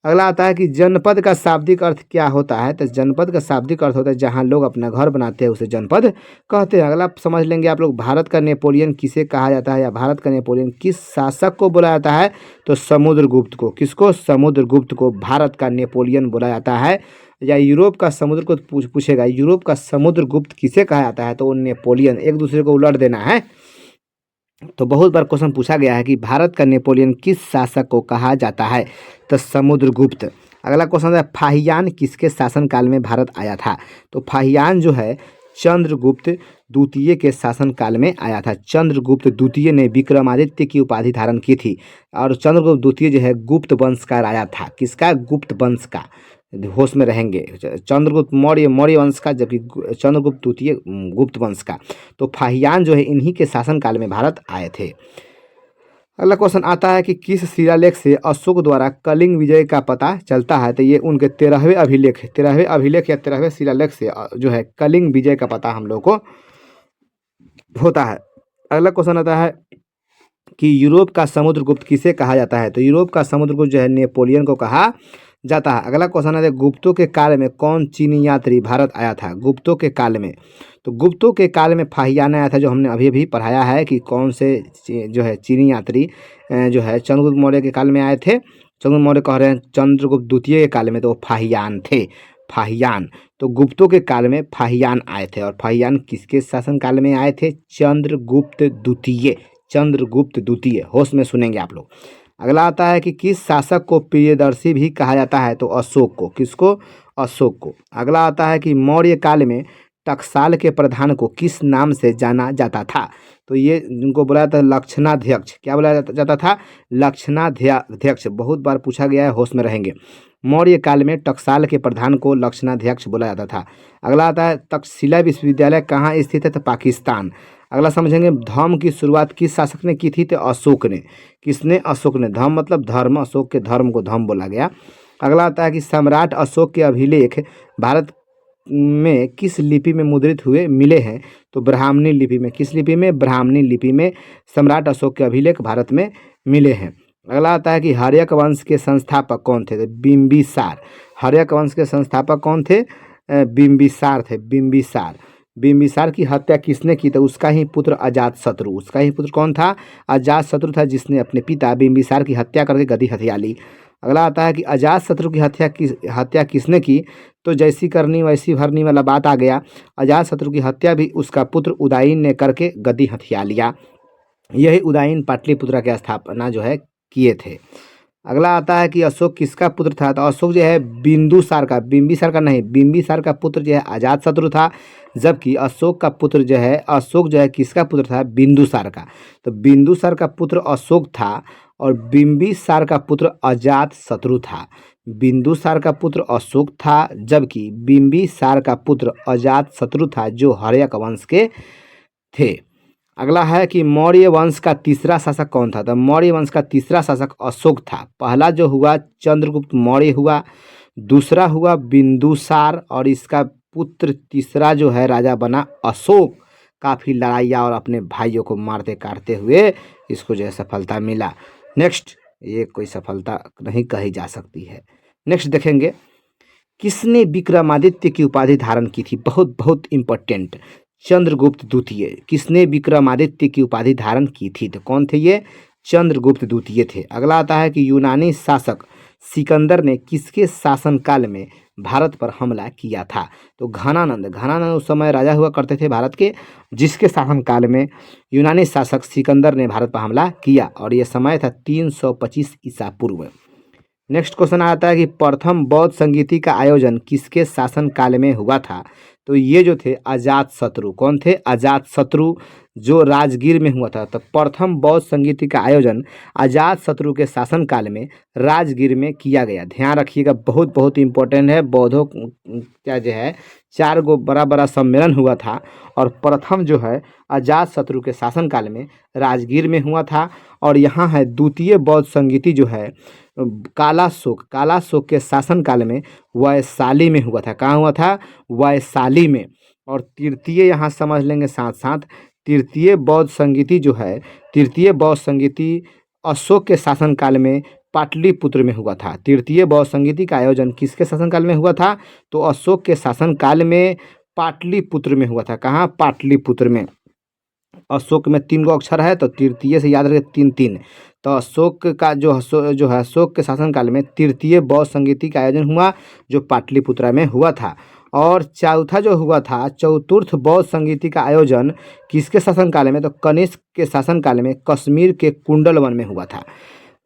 अगला आता है कि जनपद का शाब्दिक अर्थ क्या होता है? तो जनपद का शाब्दिक अर्थ होता है जहां लोग अपना घर बनाते हैं, उसे जनपद कहते हैं। अगला समझ लेंगे आप लोग, भारत का नेपोलियन किसे कहा जाता है, या भारत का नेपोलियन किस शासक को बोला जाता है? तो समुद्रगुप्त को। किसको? समुद्रगुप्त को भारत का नेपोलियन बोला जाता है। या यूरोप का समुद्र को पूछेगा, यूरोप का समुद्रगुप्त किसे कहा जाता है? तो वो नेपोलियन, एक दूसरे को उलट देना है। तो बहुत बार क्वेश्चन पूछा गया है कि भारत का नेपोलियन किस शासक को कहा जाता है? तो समुद्रगुप्त। अगला क्वेश्चन है फाहियान किसके शासनकाल में भारत आया था? तो फाहियान जो है चंद्रगुप्त द्वितीय के शासनकाल में आया था। चंद्रगुप्त द्वितीय ने विक्रमादित्य की उपाधि धारण की थी, और चंद्रगुप्त द्वितीय जो है गुप्त वंश का राजा था। किसका? गुप्त वंश का। होश में रहेंगे, चंद्रगुप्त मौर्य मौर्य वंश का, जबकि चंद्रगुप्त द्वितीय गुप्त वंश का। तो फाहियान जो है इन्हीं के शासनकाल में भारत आए थे। अगला क्वेश्चन आता है कि किस शिलालेख से अशोक द्वारा कलिंग विजय का पता चलता है? तो ये उनके 13वें अभिलेख, 13वें अभिलेख या 13वें शिलालेख से जो है कलिंग विजय का पता हम लोग को होता है। अगला क्वेश्चन आता है कि यूरोप का समुद्रगुप्त किसे कहा जाता है? तो यूरोप का समुद्रगुप्त जो है नेपोलियन को कहा जाता है। अगला क्वेश्चन है गुप्तों के काल में कौन चीनी यात्री भारत आया था? गुप्तों के काल में, तो गुप्तों के काल में फाहियान आया था, जो हमने अभी अभी पढ़ाया है कि कौन से जो है चीनी यात्री जो है चंद्रगुप्त मौर्य के काल में आए थे। चंद्रगुप्त मौर्य कह रहे हैं द्वितीय द्वितीय के काल में, तो वो फाहियान थे। फाहियान, तो गुप्तों के काल में फाहियान आए थे। और फाहियान किसके शासन काल में आए थे? चंद्रगुप्त द्वितीय, चंद्रगुप्त द्वितीय। होश में सुनेंगे आप लोग। अगला आता है कि किस शासक को प्रियदर्शी भी कहा जाता है? तो अशोक को। किसको? अशोक को। अगला आता है कि मौर्य काल में टकसाल के प्रधान को किस नाम से जाना जाता था? तो ये जिनको बोला जाता है लक्षणाध्यक्ष। क्या बोला जाता था? लक्षणाध्यक्ष। बहुत बार पूछा गया है, होश में रहेंगे। मौर्य काल में टकसाल के प्रधान को लक्षणाध्यक्ष बोला जाता था। अगला आता है तक्षशिला विश्वविद्यालय कहाँ स्थित है? तो पाकिस्तान। अगला समझेंगे धर्म की शुरुआत किस शासक ने की थी? तो अशोक ने। किसने? अशोक ने। धर्म मतलब धर्म, अशोक के धर्म को धर्म बोला गया। अगला आता है कि सम्राट अशोक के अभिलेख भारत में किस लिपि में मुद्रित हुए मिले हैं? तो ब्राह्मणी लिपि में। किस लिपि में? ब्राह्मणी लिपि में सम्राट अशोक के अभिलेख भारत में मिले हैं। अगला आता है कि हर्यक वंश के संस्थापक कौन थे? तो बिंबिसार। हर्यक वंश के संस्थापक कौन थे? बिंबिसार थे। बिंबिसार। बिंबिसार की हत्या किसने की? तो उसका ही पुत्र अजातशत्रु। उसका ही पुत्र कौन था? अजातशत्रु था, जिसने अपने पिता बिंबिसार की हत्या करके गद्दी हथिया ली। अगला आता है कि अजातशत्रु की हत्या किसने की? तो जैसी करनी वैसी भरनी वाला बात आ गया। अजातशत्रु की हत्या भी उसका पुत्र उदयन ने करके गद्दी हथिया लिया। यही उदयन पाटलिपुत्र की स्थापना जो है किए थे। अगला आता है कि अशोक किसका पुत्र था? तो अशोक जो है बिंदुसार का, बिंबिसार का नहीं, बिंबिसार का पुत्र जो है अजातशत्रु था, जबकि अशोक का पुत्र जो है, अशोक जो है किसका पुत्र था? बिंदुसार का। तो बिंदुसार का पुत्र अशोक था और बिंबिसार का पुत्र अजातशत्रु था। बिंदुसार का पुत्र अशोक था, जबकि बिंबिसार का पुत्र अजातशत्रु था, जो हर्यक वंश के थे। अगला है कि मौर्य वंश का तीसरा शासक कौन था? तो मौर्य वंश का तीसरा शासक अशोक था। पहला जो हुआ चंद्रगुप्त मौर्य हुआ, दूसरा हुआ बिंदुसार, और इसका पुत्र तीसरा जो है राजा बना अशोक। काफ़ी लड़ाइयाँ और अपने भाइयों को मारते काटते हुए इसको जो है सफलता मिला। नेक्स्ट, ये कोई सफलता नहीं कही जा सकती है। नेक्स्ट देखेंगे, किसने विक्रमादित्य की उपाधि धारण की थी? बहुत बहुत इंपॉर्टेंट। चंद्रगुप्त द्वितीय। किसने विक्रमादित्य की उपाधि धारण की थी? तो कौन थे ये? चंद्रगुप्त द्वितीय थे। अगला आता है कि यूनानी शासक सिकंदर ने किसके शासनकाल में भारत पर हमला किया था? तो घनानंद उस समय राजा हुआ करते थे भारत के, जिसके शासनकाल में यूनानी शासक सिकंदर ने भारत पर हमला किया और ये समय था 325 ईसा पूर्व। नेक्स्ट क्वेश्चन आता है कि प्रथम बौद्ध संगीति का आयोजन किसके शासन काल में हुआ था? तो ये जो थे अजात शत्रु, कौन थे? अजात शत्रु, जो राजगीर में हुआ था। तो प्रथम बौद्ध संगीति का आयोजन अजात शत्रु के शासन काल में राजगीर में किया गया। ध्यान रखिएगा, बहुत बहुत इंपॉर्टेंट है। बौद्धों क्या जो है 4 गो बड़ा बड़ा सम्मेलन हुआ था और प्रथम जो है अजात शत्रु के शासनकाल में राजगीर में हुआ था। और यहाँ है द्वितीय बौद्ध संगीति जो है कालाशोक के शासनकाल में वैशाली में हुआ था। कहाँ हुआ था? वैशाली में। और तृतीय यहाँ समझ लेंगे साथ साथ, तृतीय बौद्ध संगीति जो है, तृतीय बौद्ध संगीति अशोक के शासनकाल में पाटलिपुत्र में हुआ था। तृतीय बौद्ध संगीति का आयोजन किसके शासनकाल में हुआ था? तो अशोक के शासनकाल में पाटलिपुत्र में हुआ था। कहाँ? पाटलिपुत्र में। अशोक में 3 गो अक्षर है तो तृतीय से याद रखें 3 तो अशोक का जो है अशोक के शासनकाल में तृतीय बौद्ध संगीति का आयोजन हुआ जो पाटलिपुत्रा में हुआ था। और चौथा जो हुआ था चतुर्थ बौद्ध संगीति का आयोजन किसके शासनकाल में? तो कनिष्क के शासनकाल में कश्मीर के कुंडल वन में हुआ था।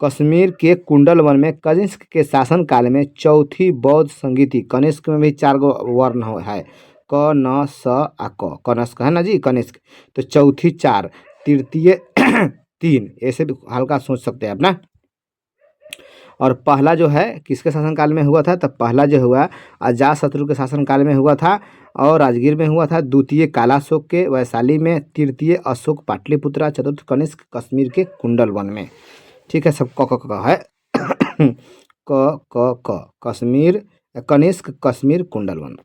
कश्मीर के कुंडल वन में कनिष्क के शासनकाल में चौथी बौद्ध संगीति, कनिष्क में भी 4 गो वर्ण है, क न स आ क, कनिष्क है ना जी, कनिष्क। तो चौथी 4, तृतीय 3, ऐसे भी हल्का सोच सकते हैं आप ना। और पहला जो है किसके शासनकाल में हुआ था? तो पहला जो हुआ अजात शत्रु के शासनकाल में हुआ था और राजगीर में हुआ था। द्वितीय कालाशोक के वैशाली में, तृतीय अशोक पाटलिपुत्रा, चतुर्थ कनिष्क कश्मीर के कुंडल वन में। ठीक है, सब क है क कश्मीर, कनिष्क, कश्मीर, कुंडल वन।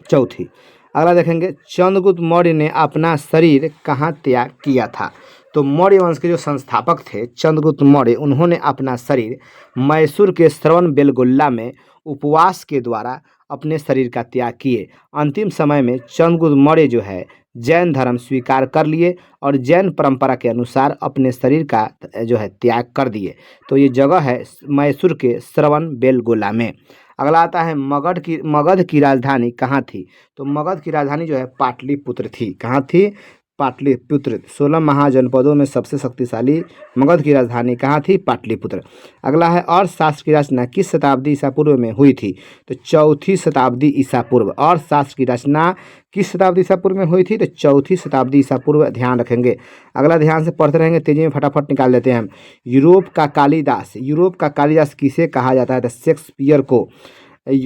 चौथी, अगला देखेंगे, चंद्रगुप्त मौर्य ने अपना शरीर कहाँ त्याग किया था? तो मौर्य वंश के जो संस्थापक थे चंद्रगुप्त मौर्य, उन्होंने अपना शरीर मैसूर के श्रवण बेलगोला में उपवास के द्वारा अपने शरीर का त्याग किए। अंतिम समय में चंद्रगुप्त मौर्य जो है जैन धर्म स्वीकार कर लिए और जैन परंपरा के अनुसार अपने शरीर का जो है त्याग कर दिए। तो ये जगह है मैसूर के श्रवण बेलगोला में। अगला आता है मगध की राजधानी कहाँ थी? तो मगध की राजधानी जो है पाटलिपुत्र थी। कहाँ थी? पाटलिपुत्र। 16 महाजनपदों में सबसे शक्तिशाली मगध की राजधानी कहाँ थी? पाटलिपुत्र। अगला है अर्थशास्त्र की रचना किस शताब्दी ईसा पूर्व में हुई थी? तो चौथी शताब्दी ईसा पूर्व। अर्थशास्त्र की रचना किस शताब्दी ईसा पूर्व में हुई थी? तो चौथी शताब्दी ईसा पूर्व। ध्यान रखेंगे, अगला ध्यान से पढ़ते रहेंगे, तेजी में फटाफट निकाल लेते हैं हम। यूरोप का कालिदास किसे कहा जाता है? तो शेक्सपियर को।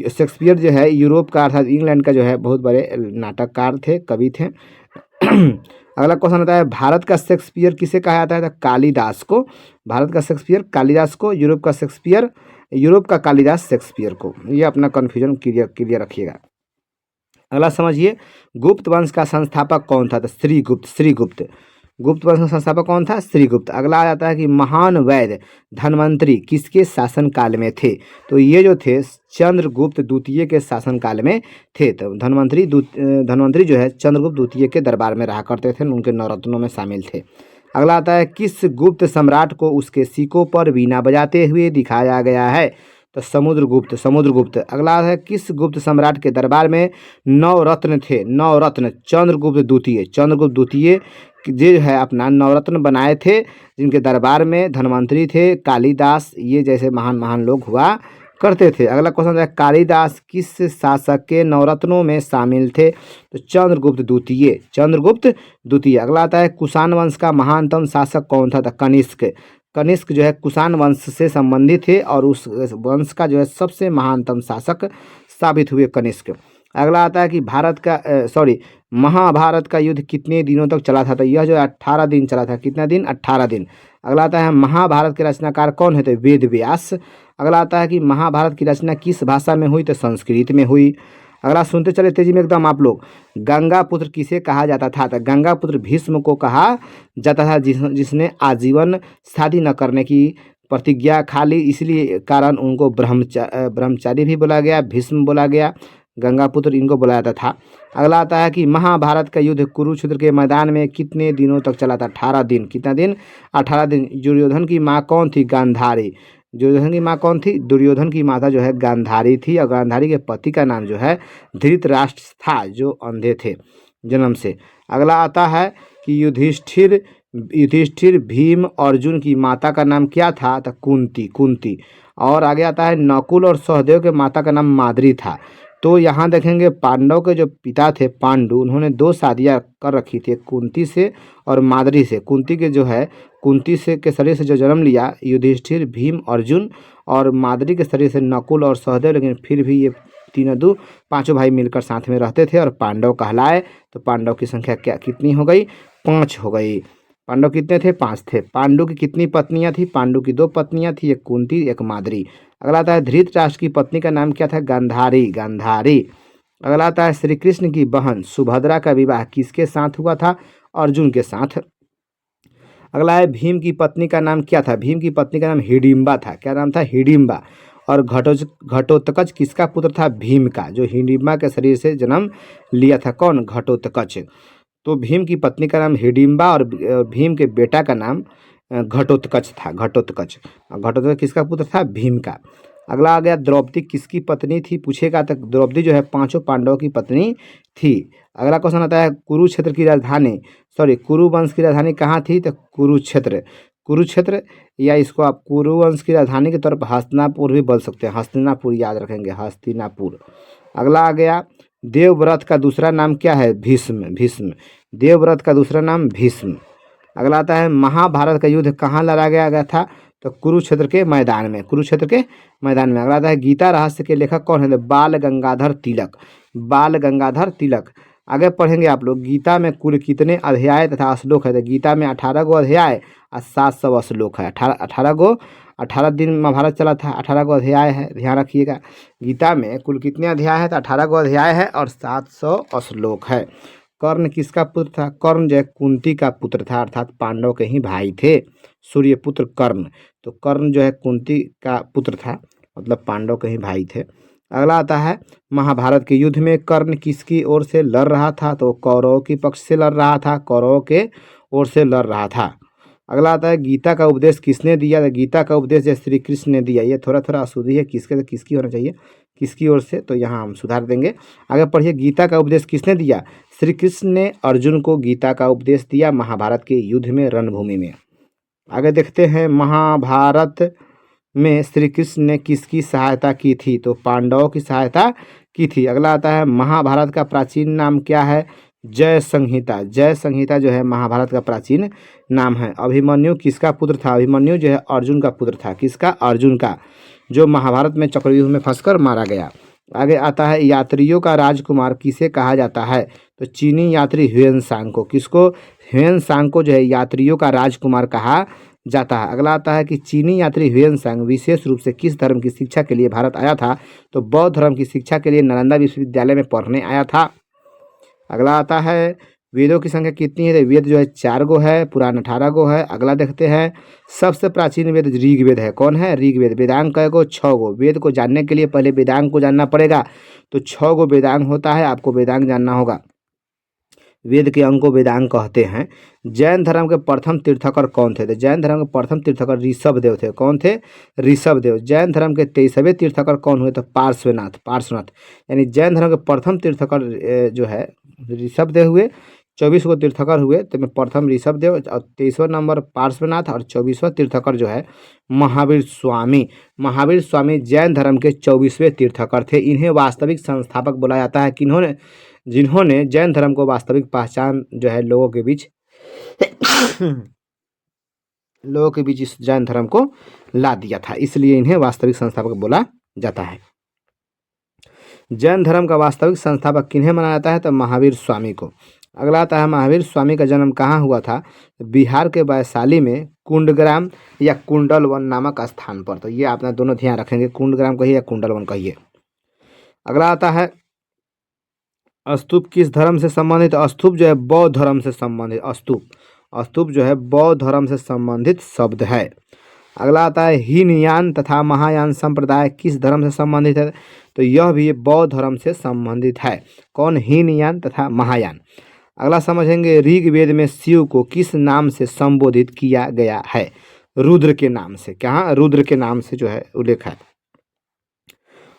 शेक्सपियर जो है यूरोप का अर्थात इंग्लैंड का जो है बहुत बड़े नाटककार थे, कवि थे। अगला क्वेश्चन आता है, भारत का शेक्सपियर किसे कहा जाता है? तो कालिदास को। भारत का शेक्सपियर कालिदास को, यूरोप का शेक्सपियर, यूरोप का कालिदास शेक्सपियर को। ये अपना कन्फ्यूजन क्लियर रखिएगा। अगला समझिए, गुप्त वंश का संस्थापक कौन था? तो श्रीगुप्त। गुप्त वंश का संस्थापक कौन था? श्रीगुप्त। अगला आ जाता है कि महान वैद्य धन्वंतरी किसके शासनकाल में थे? तो ये जो थे चंद्रगुप्त द्वितीय के शासनकाल में थे। तो धन्वंतरी जो है चंद्रगुप्त द्वितीय के दरबार में रहा करते थे, उनके नवरत्नों में शामिल थे। अगला आता है, किस गुप्त सम्राट को उसके सिक्कों पर वीणा बजाते हुए दिखाया गया है? तो समुद्रगुप्त। अगला है, किस गुप्त सम्राट के दरबार में 9 रत्न थे? 9 रत्न। चंद्रगुप्त द्वितीय जो है अपना नवरत्न बनाए थे, जिनके दरबार में धन्वंतरी थे, कालिदास, ये जैसे महान लोग हुआ करते थे। अगला क्वेश्चन है, कालिदास किस शासक के नवरत्नों में शामिल थे? तो चंद्रगुप्त द्वितीय। अगला आता है, कुषाण वंश का महानतम शासक कौन था? तो कनिष्क जो है कुषाण वंश से संबंधित थे और उस वंश का जो है सबसे महानतम शासक साबित हुए कनिष्क। अगला आता है कि महाभारत का युद्ध कितने दिनों तक चला था? तो यह जो 18 दिन चला था। कितना दिन? 18 दिन। अगला आता है, महाभारत के रचनाकार कौन है? तो वेद व्यास। अगला आता है कि महाभारत की रचना किस भाषा में हुई? तो संस्कृत में हुई। अगला सुनते चले तेजी में एकदम आप लोग, गंगापुत्र किसे कहा जाता था? तो गंगापुत्र भीष्म को कहा जाता था, जिसने आजीवन शादी न करने की प्रतिज्ञा खा ली, इसलिए कारण उनको ब्रह्मचारी भी बोला गया, भीष्म बोला गया, गंगापुत्र इनको बुलाया जाता था। अगला आता है कि महाभारत का युद्ध कुरुक्षेत्र के मैदान में कितने दिनों तक चला था? 18 दिन। कितना दिन? 18 दिन। दुर्योधन की माँ कौन थी? गांधारी। दुर्योधन की माँ कौन थी? दुर्योधन की माता जो है गांधारी थी और गांधारी के पति का नाम जो है धृतराष्ट्र था, जो अंधे थे जन्म से। अगला आता है कि युधिष्ठिर युधिष्ठिर भीम अर्जुन की माता का नाम क्या था? तो कुंती, कुंती। और आगे आता है नकुल और सहदेव के माता का नाम माद्री था। तो यहाँ देखेंगे पांडव के जो पिता थे पांडु, उन्होंने दो शादियाँ कर रखी थी, एक कुंती से और माद्री से। कुंती के जो है कुंती से के शरीर से जो जन्म लिया युधिष्ठिर भीम अर्जुन, और माद्री के शरीर से नकुल और सहदेव, लेकिन फिर भी ये तीनों दो पांचों भाई मिलकर साथ में रहते थे और पांडव कहलाए। तो पांडव की संख्या क्या कितनी हो गई? 5 हो गई। पांडव कितने थे? 5 थे। पांडु की कितनी पत्नियां थी? पांडु की 2 पत्नियां थी, एक कुंती एक माद्री। अगला आता है धृतराष्ट्र की पत्नी का नाम क्या था? गांधारी, गांधारी। अगला आता है श्री कृष्ण की बहन सुभद्रा का विवाह किसके साथ हुआ था? अर्जुन के साथ। अगला है भीम की पत्नी का नाम क्या था? भीम की पत्नी का नाम हिडिंबा था। क्या नाम था? हिडिंबा। और घटोत्कच किसका पुत्र था? भीम का, जो हिडिंबा के शरीर से जन्म लिया था। कौन? घटोत्कच। तो भीम की पत्नी का नाम हिडिंबा और भीम के बेटा का नाम घटोत्कच था, घटोत्कच। घटोत्कच किसका पुत्र था? भीम का। अगला आ गया द्रौपदी किसकी पत्नी थी? पूछेगा तो द्रौपदी जो है पांचों पांडवों की पत्नी थी। अगला क्वेश्चन आता है कुरुक्षेत्र की राजधानी, सॉरी कुरु वंश की राजधानी कहाँ थी? तो कुरुक्षेत्र, कुरुक्षेत्र, या इसको आप कुरुवंश की राजधानी के तौर पर हस्तिनापुर भी बोल सकते हैं। हस्तिनापुर याद रखेंगे, हस्तिनापुर। अगला आ गया देवव्रत का दूसरा नाम क्या है? भीष्म, भीष्म। देवव्रत का दूसरा नाम भीष्म। अगला आता है महाभारत का युद्ध कहाँ लड़ा गया था? तो कुरुक्षेत्र के मैदान में, कुरुक्षेत्र के मैदान में। अगला आता है गीता रहस्य के लेखक कौन है? तो बाल गंगाधर तिलक, बाल गंगाधर तिलक। आगे पढ़ेंगे आप लोग गीता में कुल कितने अध्याय तथा श्लोक है? तो गीता में 18 गो अध्याय और 700 श्लोक है। 18 दिन महाभारत चला था, 18 गो अध्याय है, ध्यान रखिएगा। गीता में कुल कितने अध्याय है? तो 18 गो अध्याय है और 700 श्लोक है। कर्ण किसका पुत्र था? कर्ण जो है कुंती का पुत्र था, अर्थात पांडव के ही भाई थे, सूर्यपुत्र कर्ण। तो कर्ण जो है कुंती का पुत्र था, मतलब पांडव के ही भाई थे। अगला आता है महाभारत के युद्ध में कर्ण किसकी ओर से लड़ रहा था? तो कौरवों के पक्ष से लड़ रहा था, कौरवों के ओर से लड़ रहा था। अगला आता है गीता का उपदेश किसने दिया? तो गीता का उपदेश जो श्री कृष्ण ने दिया। ये थोड़ा थोड़ा अशुद्धि है, किसके से किसकी होना चाहिए, किसकी ओर से, तो यहाँ हम सुधार देंगे। आगे पढ़िए गीता का उपदेश किसने दिया? श्री कृष्ण ने अर्जुन को गीता का उपदेश दिया महाभारत के युद्ध में, रणभूमि में। आगे देखते हैं महाभारत में श्री कृष्ण ने किसकी सहायता की थी? तो पांडवों की सहायता की थी। अगला आता है महाभारत का प्राचीन नाम क्या है? जय संहिता, जय संहिता जो है महाभारत का प्राचीन नाम है। अभिमन्यु किसका पुत्र था? अभिमन्यु जो है अर्जुन का पुत्र था। किसका? अर्जुन का, जो महाभारत में चक्रव्यूह में फंसकर मारा गया। आगे आता है यात्रियों का राजकुमार किसे कहा जाता है? तो चीनी यात्री ह्वेनसांग को। किसको? ह्वेनसांग को जो है यात्रियों का राजकुमार कहा जाता है। अगला आता है कि चीनी यात्री ह्वेनसांग विशेष रूप से किस धर्म की शिक्षा के लिए भारत आया था? तो बौद्ध धर्म की शिक्षा के लिए नालंदा विश्वविद्यालय में पढ़ने आया था। अगला आता है वेदों की संख्या कितनी है? तो वेद जो है 4 गो है, पुराण 18 गो है। अगला देखते हैं सबसे प्राचीन वेद ऋग्वेद है। कौन है? ऋग्वेद। वेदांग कै गो? 6 गो। वेद को जानने के लिए पहले वेदांग को जानना पड़ेगा। तो 6 गो वेदांग होता है, आपको वेदांग जानना होगा। वेद के अंग को वेदांग कहते हैं। जैन धर्म के प्रथम तीर्थकर कौन थे? तो जैन धर्म के प्रथम तीर्थकर ऋषभदेव थे। कौन थे? ऋषभदेव। जैन धर्म के 23वें तीर्थकर कौन हुए? तो पार्श्वनाथ, पार्श्वनाथ। यानी जैन धर्म के प्रथम तीर्थकर जो है ऋषभदेव हुए। 24 गो तीर्थकर हुए, तो में प्रथम ऋषभदेव और 23वां नंबर पार्श्वनाथ और 24वां तीर्थकर जो है महावीर स्वामी। महावीर स्वामी जैन धर्म के 24वें तीर्थकर थे। इन्हें वास्तविक संस्थापक बोला जाता है। किन्होंने? जिन्होंने जैन धर्म को वास्तविक पहचान जो है लोगों के बीच इस जैन धर्म को ला दिया था, इसलिए इन्हें वास्तविक संस्थापक बोला जाता है। जैन धर्म का वास्तविक संस्थापक किन्हें माना जाता है? तो महावीर स्वामी को। अगला आता है महावीर स्वामी का जन्म कहाँ हुआ था? बिहार के वैशाली में कुंडग्राम या कुंडलवन नामक स्थान पर। तो ये आपने दोनों ध्यान रखेंगे, कुंडग्राम कहिए या कुंडलवन कहिए। अगला आता है स्तूप किस धर्म से संबंधित? स्तूप जो है बौद्ध धर्म से संबंधित। स्तूप जो है बौद्ध धर्म से संबंधित शब्द है। अगला आता है हीनयान तथा महायान संप्रदाय किस धर्म से संबंधित है? तो यह भी बौद्ध धर्म से संबंधित है। कौन? हीनयान तथा महायान। अगला समझेंगे ऋग्वेद में शिव को किस नाम से संबोधित किया गया है? रुद्र के नाम से, क्या रुद्र के नाम से जो है उल्लेख है।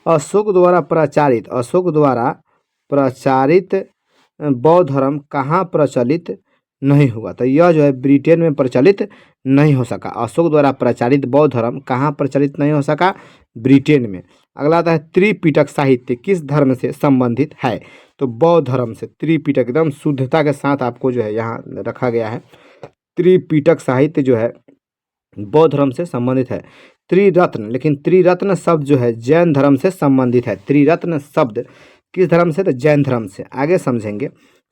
अशोक द्वारा प्रचारित बौद्ध धर्म कहाँ प्रचलित नहीं हुआ? तो यह जो है ब्रिटेन में प्रचलित नहीं हो सका। अशोक द्वारा प्रचारित बौद्ध धर्म कहाँ प्रचलित नहीं हो सका? ब्रिटेन में। अगला आता है त्रिपिटक साहित्य किस धर्म से संबंधित है? तो बौद्ध धर्म से। त्रिपिटक एकदम शुद्धता के साथ आपको जो है यहाँ रखा गया है। त्रिपिटक साहित्य जो है बौद्ध धर्म से संबंधित है। त्रिरत्न, लेकिन त्रिरत्न शब्द जो है जैन धर्म से संबंधित है। त्रिरत्न शब्द किस धर्म से? तो जैन धर्म से। आगे समझेंगे।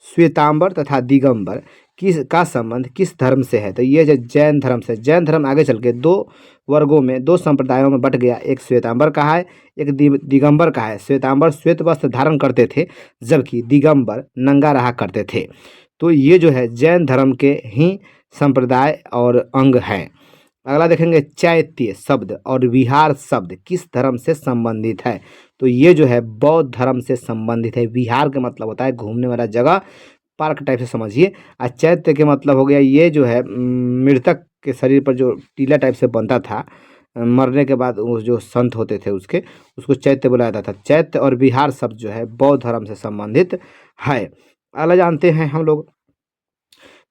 श्वेतांबर तथा दिगंबर किस का संबंध किस धर्म से है? तो ये जो जैन धर्म से। जैन धर्म आगे चल के दो वर्गों में, दो संप्रदायों में बट गया। एक श्वेतांबर का है, एक दिगंबर का है। श्वेतांबर श्वेत वस्त्र धारण करते थे, जबकि दिगंबर नंगा रहा करते थे। तो ये जो है जैन धर्म के ही संप्रदाय और अंग हैं। अगला देखेंगे चैत्य शब्द और विहार शब्द किस धर्म से संबंधित है? तो ये जो है बौद्ध धर्म से संबंधित है। विहार का मतलब होता है घूमने वाला जगह, पार्क टाइप से समझिए। और चैत्य के मतलब हो गया ये जो है मृतक के शरीर पर जो टीला टाइप से बनता था मरने के बाद, वो जो संत होते थे उसको चैत्य बुलाया जाता था। चैत्य और विहार शब्द जो है बौद्ध धर्म से संबंधित है। अगला जानते हैं हम लोग,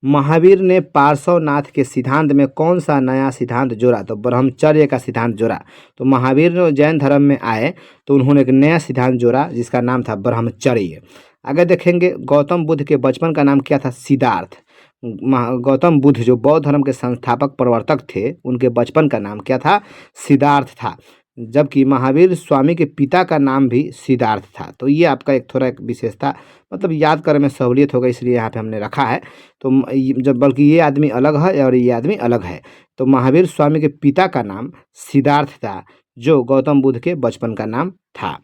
महावीर ने पार्श्वनाथ के सिद्धांत में कौन सा नया सिद्धांत जोड़ा? तो ब्रह्मचर्य का सिद्धांत जोड़ा। तो महावीर जैन धर्म में आए तो उन्होंने एक नया सिद्धांत जोड़ा जिसका नाम था ब्रह्मचर्य। आगे देखेंगे गौतम बुद्ध के बचपन का नाम क्या था? सिद्धार्थ। गौतम बुद्ध जो बौद्ध धर्म के संस्थापक प्रवर्तक थे, उनके बचपन का नाम क्या था? सिद्धार्थ था। जबकि महावीर स्वामी के पिता का नाम भी सिद्धार्थ था। तो ये आपका एक थोड़ा एक विशेषता, मतलब याद करने में सहूलियत होगा, इसलिए यहाँ पे हमने रखा है। तो जब बल्कि ये आदमी अलग है और ये आदमी अलग है। तो महावीर स्वामी के पिता का नाम सिद्धार्थ था, जो गौतम बुद्ध के बचपन का नाम था।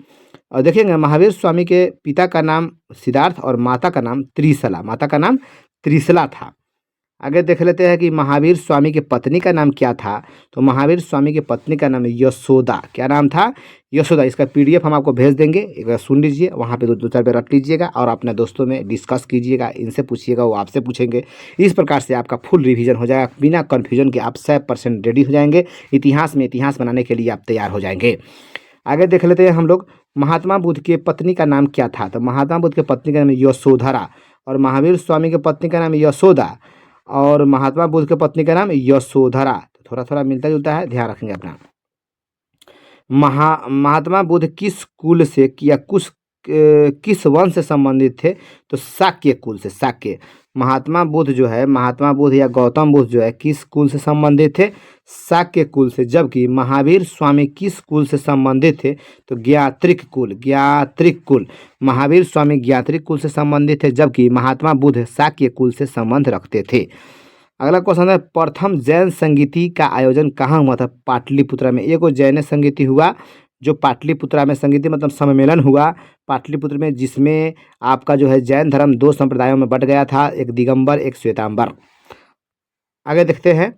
और देखेंगे महावीर स्वामी के पिता का नाम सिद्धार्थ और माता का नाम त्रिशला, माता का नाम त्रिशला था। आगे देख लेते हैं कि महावीर स्वामी के पत्नी का नाम क्या था? तो महावीर स्वामी के पत्नी का नाम यशोदा। क्या नाम था? यशोदा। इसका पीडीएफ हम आपको भेज देंगे, एक बार सुन लीजिए, वहाँ पे दो चार बार रट लीजिएगा और अपने दोस्तों में डिस्कस कीजिएगा, इनसे पूछिएगा, वो आपसे पूछेंगे। इस प्रकार से आपका फुल रिवीजन हो जाएगा, बिना कन्फ्यूजन के आप 100% रेडी हो जाएंगे। इतिहास में इतिहास बनाने के लिए आप तैयार हो जाएंगे। आगे देख लेते हैं हम लोग, महात्मा बुद्ध के पत्नी का नाम क्या था? तो महात्मा बुद्ध के पत्नी का नाम यशोधरा और महावीर स्वामी के पत्नी का नाम यशोदा और महात्मा बुद्ध के पत्नी का नाम यशोधरा। तो थोड़ा थोड़ा मिलता जुलता है, ध्यान रखेंगे अपना। महात्मा बुद्ध किस कुल से या किस वंश से संबंधित थे? तो शाक्य कुल से। शाक्य। महात्मा बुद्ध जो है, महात्मा बुद्ध या गौतम बुद्ध जो है किस कुल से संबंधित थे? शाक्य कुल से। जबकि महावीर स्वामी किस कुल से संबंधित थे? तो ज्ञात्रिक कुल। ज्ञात्रिक कुल। महावीर स्वामी ज्ञात्रिक कुल से संबंधित थे, जबकि महात्मा बुद्ध शाक्य कुल से संबंध रखते थे। अगला क्वेश्चन है, प्रथम जैन संगीति का आयोजन कहाँ हुआ था? पाटलिपुत्रा में। एक जैन संगीति हुआ जो पाटलिपुत्रा में, संगीति मतलब सम्मेलन हुआ पाटलिपुत्र में, जिसमें आपका जो है जैन धर्म दो संप्रदायों में बट गया था, एक दिगंबर एक श्वेतांबर। आगे देखते हैं,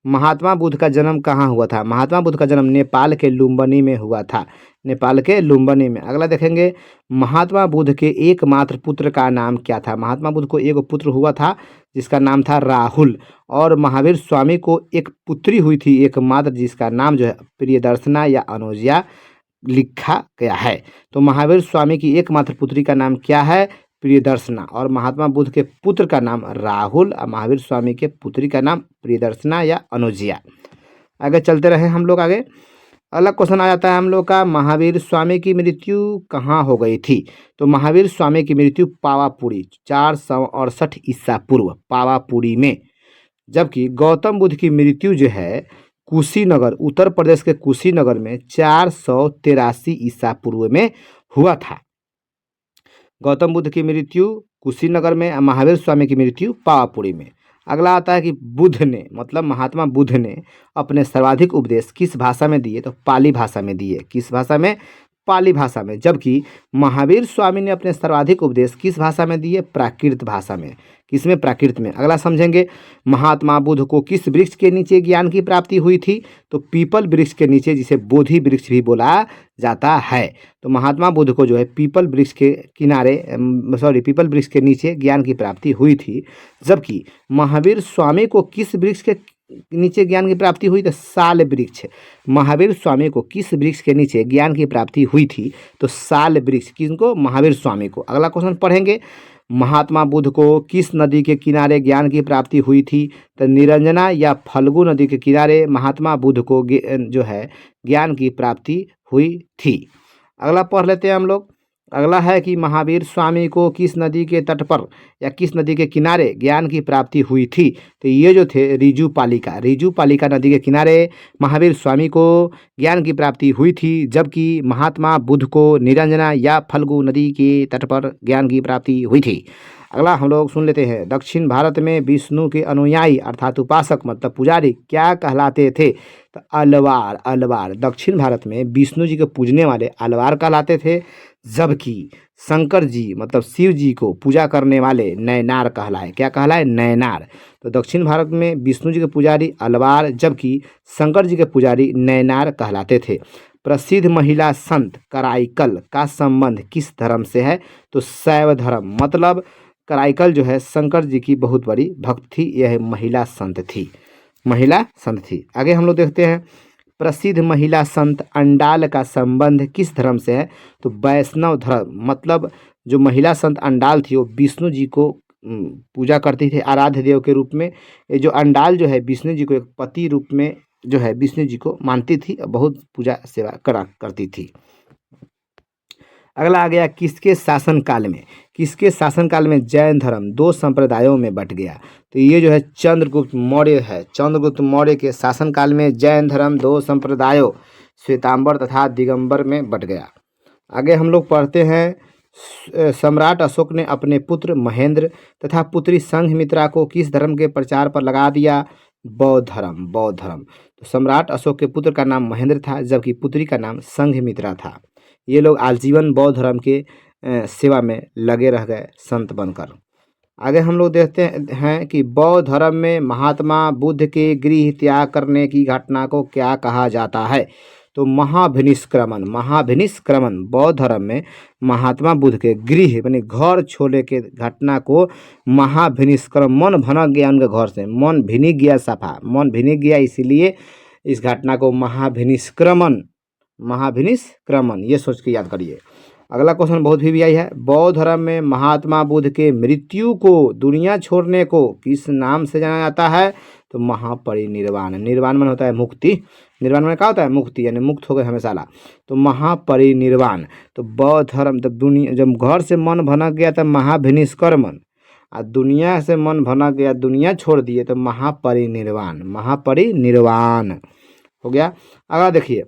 महात्मा बुद्ध का जन्म कहाँ हुआ था? महात्मा बुद्ध का जन्म नेपाल के लुम्बिनी में हुआ था। नेपाल के लुम्बिनी में। अगला देखेंगे, महात्मा बुद्ध के एकमात्र पुत्र का नाम क्या था? महात्मा बुद्ध को एक पुत्र हुआ था जिसका नाम था राहुल, और महावीर स्वामी को एक पुत्री हुई थी एकमात्र, जिसका नाम जो है प्रियदर्शना या अनुजिया लिखा गया है। तो महावीर स्वामी की एकमात्र पुत्री का नाम क्या है? प्रियदर्शना। और महात्मा बुद्ध के पुत्र का नाम राहुल और महावीर स्वामी के पुत्री का नाम प्रियदर्शना या अनुजिया। आगे चलते रहे हम लोग आगे। अगला क्वेश्चन आ जाता है हम लोग का, महावीर स्वामी की मृत्यु कहाँ हो गई थी? तो महावीर स्वामी की मृत्यु पावापुरी 468 ईसा पूर्व पावापुरी में। जबकि गौतम बुद्ध की मृत्यु जो है कुशीनगर, उत्तर प्रदेश के कुशीनगर में 483 ईसा पूर्व में हुआ था। गौतम बुद्ध की मृत्यु कुशीनगर में, महावीर स्वामी की मृत्यु पावापुरी में। अगला आता है कि बुद्ध ने, मतलब महात्मा बुद्ध ने अपने सर्वाधिक उपदेश किस भाषा में दिए? तो पाली भाषा में दिए। किस भाषा में? पाली भाषा में। जबकि महावीर स्वामी ने अपने सर्वाधिक उपदेश किस भाषा में दिए? प्राकृत भाषा में। किसमें? प्राकृत में। अगला समझेंगे, महात्मा बुद्ध को किस वृक्ष के नीचे ज्ञान की प्राप्ति हुई थी? तो पीपल वृक्ष के नीचे, जिसे बोधि वृक्ष भी बोला जाता है। तो महात्मा बुद्ध को जो है पीपल वृक्ष के किनारे, पीपल वृक्ष के नीचे ज्ञान की प्राप्ति हुई थी। जबकि महावीर स्वामी को किस वृक्ष के नीचे ज्ञान की प्राप्ति हुई? तो साल वृक्ष। महावीर स्वामी को किस वृक्ष के नीचे ज्ञान की प्राप्ति हुई थी? तो साल वृक्ष। किनको? महावीर स्वामी को। अगला क्वेश्चन पढ़ेंगे, महात्मा बुद्ध को किस नदी के किनारे ज्ञान की प्राप्ति हुई थी? तो निरंजना या फल्गु नदी के किनारे महात्मा बुद्ध को जो है ज्ञान की प्राप्ति हुई थी। अगला पढ़ लेते हैं हम लोग। अगला है कि महावीर स्वामी को किस नदी के तट पर या किस नदी के किनारे ज्ञान की प्राप्ति हुई थी? तो ये जो थे रिजू पालिका नदी के किनारे महावीर स्वामी को ज्ञान की प्राप्ति हुई थी, जबकि महात्मा बुद्ध को निरंजना या फल्गु नदी के तट पर ज्ञान की प्राप्ति हुई थी। अगला हम लोग सुन लेते हैं, दक्षिण भारत में विष्णु के अनुयायी अर्थात उपासक मतलब पुजारी क्या कहलाते थे? तो अलवार। दक्षिण भारत में विष्णु जी को पूजने वाले अलवार कहलाते थे, जबकि शंकर जी मतलब शिव जी को पूजा करने वाले नैनार कहलाए। क्या कहलाए? नैनार। तो दक्षिण भारत में विष्णु जी के पुजारी अलवार, जबकि शंकर जी के पुजारी नैनार कहलाते थे। प्रसिद्ध महिला संत कराइकल का संबंध किस धर्म से है? तो शैव धर्म। मतलब कराइकल जो है शंकर जी की बहुत बड़ी भक्त थी, यह महिला संत थी। आगे हम लोग देखते हैं, प्रसिद्ध महिला संत अंडाल का संबंध किस धर्म से है? तो वैष्णव धर्म। मतलब जो महिला संत अंडाल थी वो विष्णु जी को पूजा करती थी आराध्य देव के रूप में। ये जो अंडाल जो है विष्णु जी को एक पति रूप में जो है विष्णु जी को मानती थी और बहुत पूजा सेवा करा करती थी। अगला आ गया, किसके शासनकाल में जैन धर्म 2 संप्रदायों में बट गया? तो ये जो है चंद्रगुप्त मौर्य है। चंद्रगुप्त मौर्य के शासनकाल में जैन धर्म 2 संप्रदायों श्वेतांबर तथा दिगंबर में बट गया। आगे हम लोग पढ़ते हैं, सम्राट अशोक ने अपने पुत्र महेंद्र तथा पुत्री संघमित्रा को किस धर्म के प्रचार पर लगा दिया? बौद्ध धर्म। तो सम्राट अशोक के पुत्र का नाम महेंद्र था, जबकि पुत्री का नाम संघमित्रा था। ये लोग आजीवन बौद्ध धर्म के सेवा में लगे रह गए संत बनकर। आगे हम लोग देखते हैं कि बौद्ध धर्म में महात्मा बुद्ध के गृह त्याग करने की घटना को क्या कहा जाता है? तो महाभिनिष्क्रमण। बौद्ध धर्म में महात्मा बुद्ध के गृह यानी घर छोड़ने के घटना को महाभिनिष्क्रमण। मन भनक गया उनके घर से, मन भिनिक गया, इसीलिए इस घटना को महाभिनिष्क्रमण ये सोच के याद करिए। अगला क्वेश्चन बहुत भी आई है, बौद्ध धर्म में महात्मा बुद्ध के मृत्यु को दुनिया छोड़ने को किस नाम से जाना जाता है? तो महापरिनिर्वाण। निर्वाण मन होता है मुक्ति, निर्वाण में क्या होता है? मुक्ति, यानी मुक्त हो गए हमेशा। तो महापरिनिर्वाण। तो बौद्ध धर्म जब घर से मन भनक गया तब महाभिनिष्क्रमण, और दुनिया से मन भनक गया दुनिया छोड़ दिए तो महापरिनिर्वाण हो गया। अगला देखिए,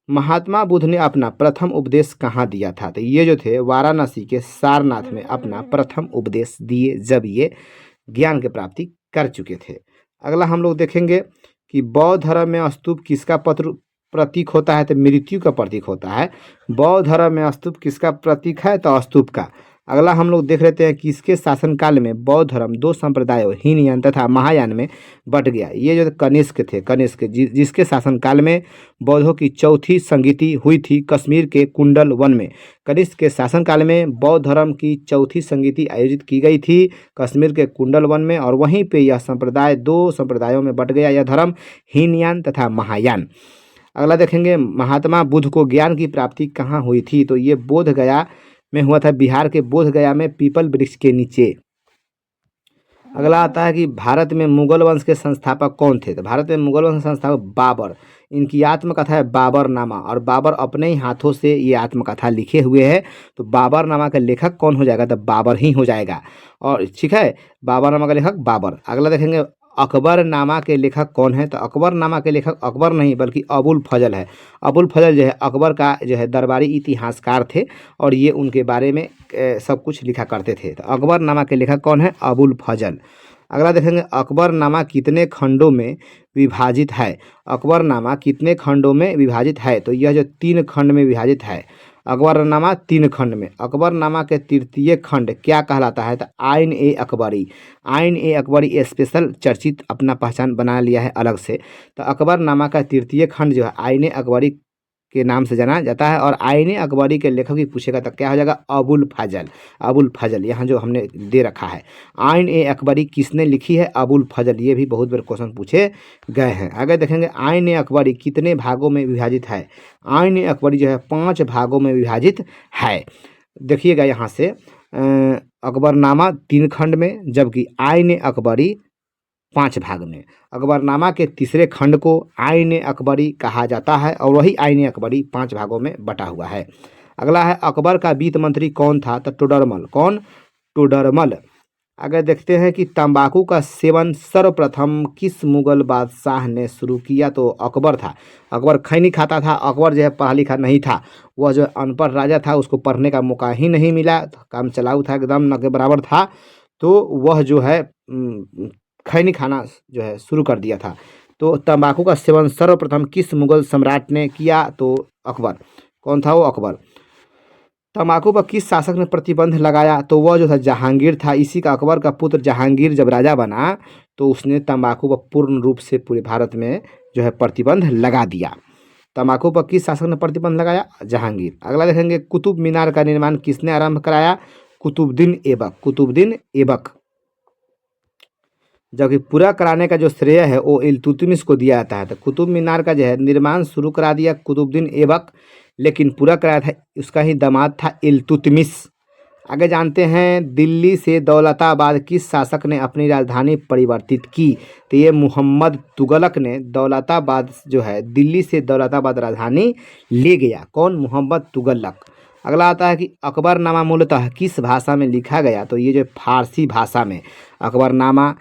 महात्मा बुद्ध ने अपना प्रथम उपदेश कहाँ दिया था? तो ये जो थे वाराणसी के सारनाथ में अपना प्रथम उपदेश दिए, जब ये ज्ञान की प्राप्ति कर चुके थे। अगला हम लोग देखेंगे कि बौद्ध धर्म में स्तूप किसका प्रतीक होता है? तो मृत्यु का प्रतीक होता है। बौद्ध धर्म में स्तूप किसका प्रतीक है? तो स्तूप का। अगला हम लोग देख लेते हैं कि इसके शासनकाल में बौद्ध धर्म 2 संप्रदायों हीनयान तथा महायान में बट गया। ये जो कनिष्क थे, जिसके शासनकाल में बौद्धों की चौथी संगीति हुई थी कश्मीर के कुंडल वन में। कनिष्क के शासनकाल में बौद्ध धर्म की चौथी संगीति आयोजित की गई थी कश्मीर के कुंडल वन में, और वहीं पे यह संप्रदाय 2 संप्रदायों में बट गया, यह धर्म हीनयान तथा महायान। अगला देखेंगे, महात्मा बुद्ध को ज्ञान की प्राप्ति कहाँ हुई थी? तो ये बोध गया में हुआ था, बिहार के बोध गया में पीपल वृक्ष के नीचे। अगला आता है कि भारत में मुगल वंश के संस्थापक कौन थे? तो भारत में मुगल वंश के संस्थापक बाबर। इनकी आत्मकथा है बाबरनामा, और बाबर अपने ही हाथों से ये आत्मकथा लिखे हुए हैं। तो बाबरनामा का लेखक कौन हो जाएगा? तो बाबर ही हो जाएगा। और ठीक है, बाबरनामा का लेखक बाबर। अगला देखेंगे, अकबरनामा के लेखक कौन है? तो अकबरनामा के लेखक अकबर नहीं बल्कि अबुल फजल है। अबुल फजल जो है अकबर का जो है दरबारी इतिहासकार थे, और ये उनके बारे में सब कुछ लिखा करते थे। तो अकबरनामा के लेखक कौन है? अबुल फजल। अगला देखेंगे, अकबरनामा कितने खंडों में विभाजित है? अकबरनामा कितने खंडों में विभाजित है? तो यह जो 3 खंड में विभाजित है अकबरनामा, 3 खंड में। अकबरनामा के तृतीय खंड क्या कहलाता है? तो आइन ए अकबरी। आइन ए अकबरी स्पेशल चर्चित अपना पहचान बना लिया है अलग से। तो अकबरनामा का तृतीय खंड जो है आइन ए अकबरी के नाम से जाना जाता है। और आईने अकबरी के लेखक भी पूछेगा तो क्या हो जाएगा, अबुल फजल। अबुल फजल यहाँ जो हमने दे रखा है, आइन ए अकबरी किसने लिखी है, अबुल फजल। ये भी बहुत बार क्वेश्चन पूछे गए हैं। आगे देखेंगे आइन ए अकबरी कितने भागों में विभाजित है। आइन ए अकबरी जो है 5 भागों में विभाजित है। देखिएगा यहाँ से अकबरनामा 3 खंड में, जबकि आइन ए अकबरी 5 भाग में। अकबरनामा के तीसरे खंड को आइन ए अकबरी कहा जाता है और वही आइन ए अकबरी 5 भागों में बटा हुआ है। अगला है अकबर का वित्त मंत्री कौन था, तो टोडरमल। कौन, टोडरमल। आगे देखते हैं कि तंबाकू का सेवन सर्वप्रथम किस मुगल बादशाह ने शुरू किया, तो अकबर था। अकबर खैनी खाता था। अकबर जो है पढ़ा लिखा नहीं था, वह जो अनपढ़ राजा था, उसको पढ़ने का मौका ही नहीं मिला, काम चलाऊ था, एकदम न के बराबर था। तो वह जो है खैनी खाना जो है शुरू कर दिया था। तो तंबाकू का सेवन सर्वप्रथम किस मुगल सम्राट ने किया, तो अकबर। कौन था वो, अकबर। तंबाकू पर किस शासक ने प्रतिबंध लगाया, तो वह जो था जहांगीर था। इसी का अकबर का पुत्र जहांगीर जब राजा बना तो उसने तंबाकू पर पूर्ण रूप से पूरे भारत में जो है प्रतिबंध लगा दिया। तंबाकू पर किस शासक ने प्रतिबंध लगाया, जहांगीर। अगला देखेंगे कुतुब मीनार का निर्माण किसने आरंभ कराया, कुतुबुद्दीन ऐबक। कुतुबुद्दीन ऐबक। जबकि पूरा कराने का जो श्रेय है वो इल्तुतमिश को दिया जाता है। तो कुतुब मीनार का जो है निर्माण शुरू करा दिया कुतुबुद्दीन ऐबक, लेकिन पूरा कराया था उसका ही दामाद था इल्तुतमिश। आगे जानते हैं दिल्ली से दौलताबाद किस शासक ने अपनी राजधानी परिवर्तित की, तो ये मोहम्मद तुगलक ने दौलताबाद जो है दिल्ली से दौलताबाद राजधानी ले गया। कौन, मोहम्मद तुगलक। अगला आता है कि अकबरनामा मूलतः किस भाषा में लिखा गया, तो ये जो फारसी भाषा में अकबरनामा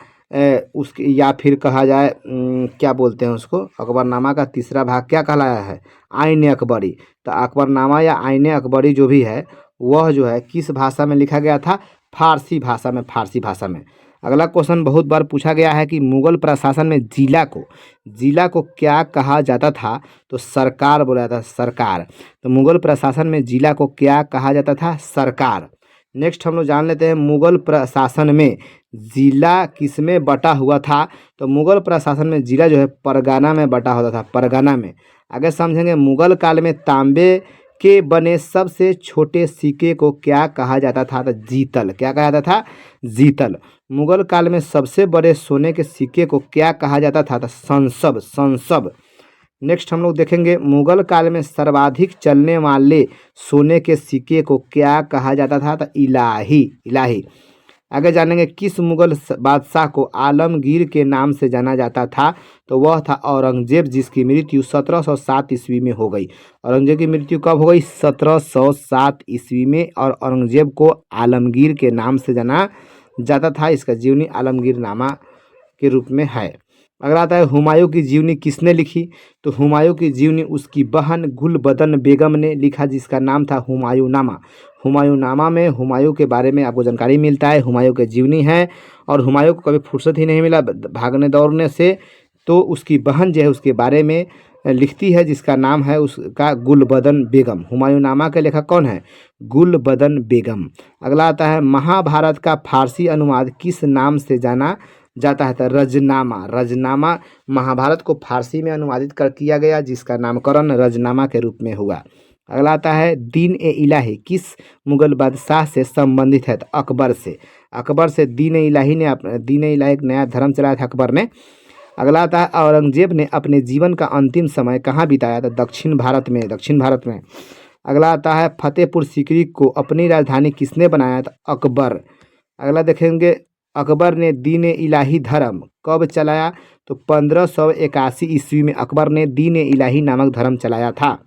उसके, या फिर कहा जाए क्या बोलते हैं उसको, अकबरनामा का तीसरा भाग क्या कहलाया है, आइन अकबरी। तो अकबरनामा या आइन अकबरी जो भी है वह जो है किस भाषा में लिखा गया था, फारसी भाषा में, फारसी भाषा में। अगला क्वेश्चन बहुत बार पूछा गया है कि मुगल प्रशासन में जिला को क्या कहा जाता था, तो सरकार बोला जाता था, सरकार। तो मुगल प्रशासन में जिला को क्या कहा जाता था, सरकार। नेक्स्ट हम लोग जान लेते हैं मुगल प्रशासन में जिला किस में बटा हुआ था, तो मुगल प्रशासन में जिला जो है परगना में बटा होता था, परगना में। आगे समझेंगे मुगल काल में तांबे के बने सबसे छोटे सिक्के को क्या कहा जाता था, तो जीतल। क्या कहा जाता था, जीतल। मुगल काल में सबसे बड़े सोने के सिक्के को क्या कहा जाता था, तो संसब, संसब। नेक्स्ट हम लोग देखेंगे मुगल काल में सर्वाधिक चलने वाले सोने के सिक्के को क्या कहा जाता था, तो इलाही, इलाही। आगे जानेंगे किस मुगल बादशाह को आलमगीर के नाम से जाना जाता था, तो वह था औरंगजेब, जिसकी मृत्यु 1707 ईस्वी में हो गई। औरंगजेब की मृत्यु कब हो गई, 1707 ईस्वी में। और औरंगजेब को आलमगीर के नाम से जाना जाता था, इसका जीवनी आलमगीर नामा के रूप में है। अगर आता है हुमायूं की जीवनी किसने लिखी, तो हुमायूं की जीवनी उसकी बहन गुलबदन बेगम ने लिखा, जिसका नाम था हुमायूंनामा। हुमायूंनामा में हुमायूं के बारे में आपको जानकारी मिलता है, हुमायूं की जीवनी है। और हुमायूं को कभी फुर्सत ही नहीं मिला भागने दौड़ने से, तो उसकी बहन जो है उसके बारे में लिखती है, जिसका नाम है उसका गुलबदन बेगम। हुमायूंनामा के लेखक कौन है, गुलबदन बेगम। अगला आता है महाभारत का फारसी अनुवाद किस नाम से जाना जाता है, तो रजनामा। रजनामा महाभारत को फारसी में अनुवादित कर किया गया, जिसका नामकरण रजनामा के रूप में हुआ। अगला आता है दीन ए इलाही किस मुगल बादशाह से संबंधित है, तो अकबर से। अकबर से दीन ए इलाही ने दीन ए इलाही एक नया धर्म चलाया था अकबर ने। अगला आता है औरंगजेब ने अपने जीवन का अंतिम समय कहाँ बिताया था, दक्षिण भारत में, दक्षिण भारत में। अगला आता है फतेहपुर सीकरी को अपनी राजधानी किसने बनाया था, अकबर। अगला देखेंगे अकबर ने दीन ए इलाही धर्म कब चलाया, तो 1581 ईस्वी में अकबर ने दीन ए इलाही नामक धर्म चलाया था।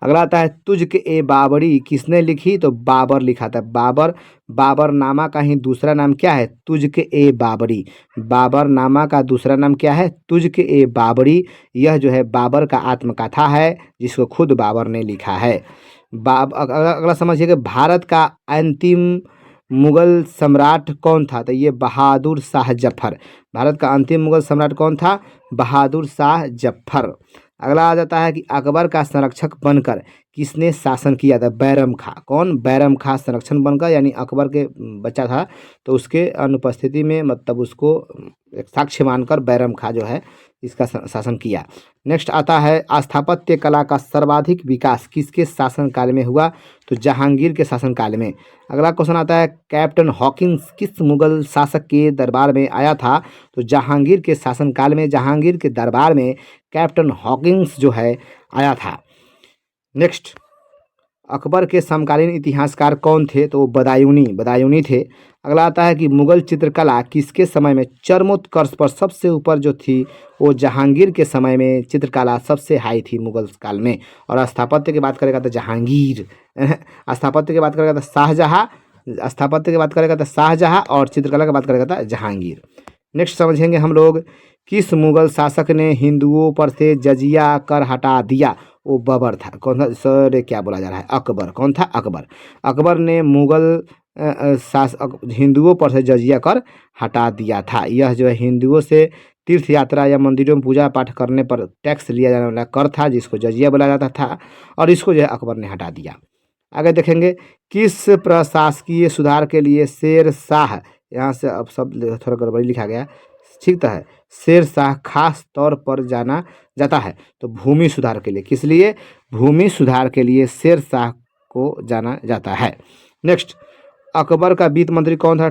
अगला आता है तुझ ए बाबरी किसने लिखी, तो बाबर लिखा था, बाबर। बाबरनामा का ही दूसरा नाम क्या है, तुझ ए बाबरी। बाबरनामा का दूसरा नाम क्या है, तुझ ए बाबरी। यह जो है बाबर का आत्मकथा है, जिसको खुद बाबर ने लिखा है। अगला समझिए भारत का अंतिम मुगल सम्राट कौन था, तो ये बहादुर शाह जफर। भारत का अंतिम मुगल सम्राट कौन था, बहादुर शाह जफर। अगला आ जाता है कि अकबर का संरक्षक बनकर किसने शासन किया था, बैरम खां। कौन, बैरम खां संरक्षण बनकर, यानी अकबर के बच्चा था तो उसके अनुपस्थिति में, मतलब उसको एक साक्ष्य मानकर बैरम खां जो है इसका शासन किया। नेक्स्ट आता है स्थापत्य कला का सर्वाधिक विकास किसके शासनकाल में हुआ? तो जहांगीर के शासनकाल में। अगला क्वेश्चन आता है कैप्टन हॉकिंस किस मुगल शासक के दरबार में आया था? तो जहांगीर के शासनकाल में जहांगीर के दरबार में कैप्टन हॉकिंस जो है आया था। नेक्स्ट अकबर के समकालीन इतिहासकार कौन थे? तो वो बदायूनी थे। अगला आता है कि मुगल चित्रकला किसके समय में चरमोत्कर्ष पर सबसे ऊपर जो थी? वो जहांगीर के समय में चित्रकला सबसे हाई थी मुगल काल में। और स्थापत्य की बात करेगा तो जहांगीर स्थापत्य की बात करेगा तो शाहजहाँ स्थापत्य की बात करेगा तो शाहजहाँ और चित्रकला की बात करेगा तो जहांगीर। नेक्स्ट समझेंगे हम लोग किस मुगल शासक ने हिंदुओं पर से जजिया कर हटा दिया? वो बाबर था। कौन था? सर क्या बोला जा रहा है? अकबर। कौन था? अकबर। अकबर ने मुगल हिंदुओं पर से जजिया कर हटा दिया था। यह जो है हिंदुओं से तीर्थ यात्रा या मंदिरों में पूजा पाठ करने पर टैक्स लिया जाने वाला कर था जिसको जजिया बोला जाता था, और इसको जो है अकबर ने हटा दिया। आगे देखेंगे किस प्रशासकीय सुधार के लिए शेर शाह, यहाँ से अब सब थोड़ा गड़बड़ी लिखा गया, ठीक है, शेर शाह खास तौर पर जाना जाता है? तो भूमि सुधार के लिए। किस लिए? भूमि सुधार के लिए शेर शाह को जाना जाता है। नेक्स्ट अकबर का वित्त मंत्री कौन था?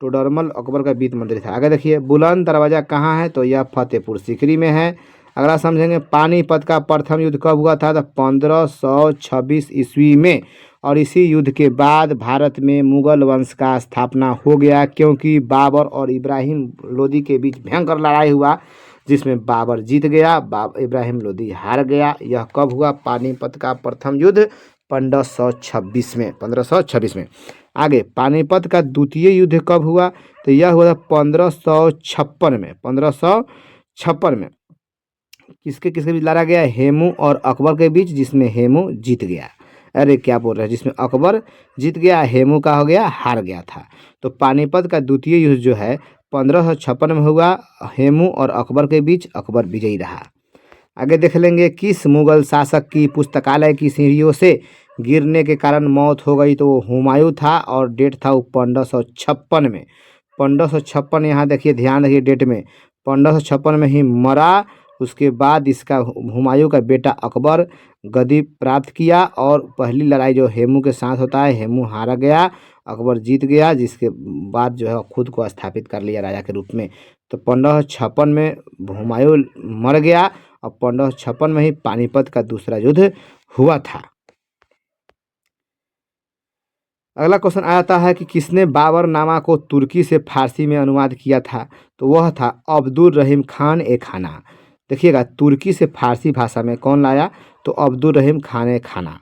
टोडरमल अकबर का वित्त मंत्री था। आगे देखिए बुलंद दरवाजा कहाँ है? तो यह फतेहपुर सीकरी में है। अगला समझेंगे पानीपत का प्रथम युद्ध कब हुआ था? तो 1526 ईस्वी में। और इसी युद्ध के बाद भारत में मुगल वंश का स्थापना हो गया, क्योंकि बाबर और इब्राहिम लोदी के बीच भयंकर लड़ाई हुआ जिसमें बाबर जीत गया, इब्राहिम लोदी हार गया। यह कब हुआ? पानीपत का प्रथम युद्ध 1526 में। आगे पानीपत का द्वितीय युद्ध कब हुआ? तो यह हुआ था 1556 में। 1556 में किसके किसके बीच लड़ा गया? हेमू और अकबर के बीच, जिसमें हेमू जीत गया। अरे क्या बोल रहे हैं? जिसमें अकबर जीत गया, हेमू का हो गया हार गया था। तो पानीपत का द्वितीय युद्ध जो है 1556 में हुआ, हेमू और अकबर के बीच, अकबर विजयी रहा। आगे देख लेंगे किस मुगल शासक की पुस्तकालय की सीढ़ियों से गिरने के कारण मौत हो गई? तो वो हुमायूं था और डेट था वो 1556 में। 1556 यहाँ देखिए, ध्यान रखिए डेट में, 1556 में ही मरा। उसके बाद इसका हुमायूं का बेटा अकबर गद्दी प्राप्त किया, और पहली लड़ाई जो हेमू के साथ होता है, हेमू हारा गया, अकबर जीत गया, जिसके बाद जो है खुद को स्थापित कर लिया राजा के रूप में। तो 1556 में हुमायूं मर गया और 1556 में ही पानीपत का दूसरा युद्ध हुआ था। अगला क्वेश्चन आता है कि किसने बाबरनामा को तुर्की से फारसी में अनुवाद किया था? तो वह था अब्दुल रहीम खान ए खाना। देखिएगा तुर्की से फारसी भाषा में कौन लाया? तो अब्दुल रहीम खान ए खाना।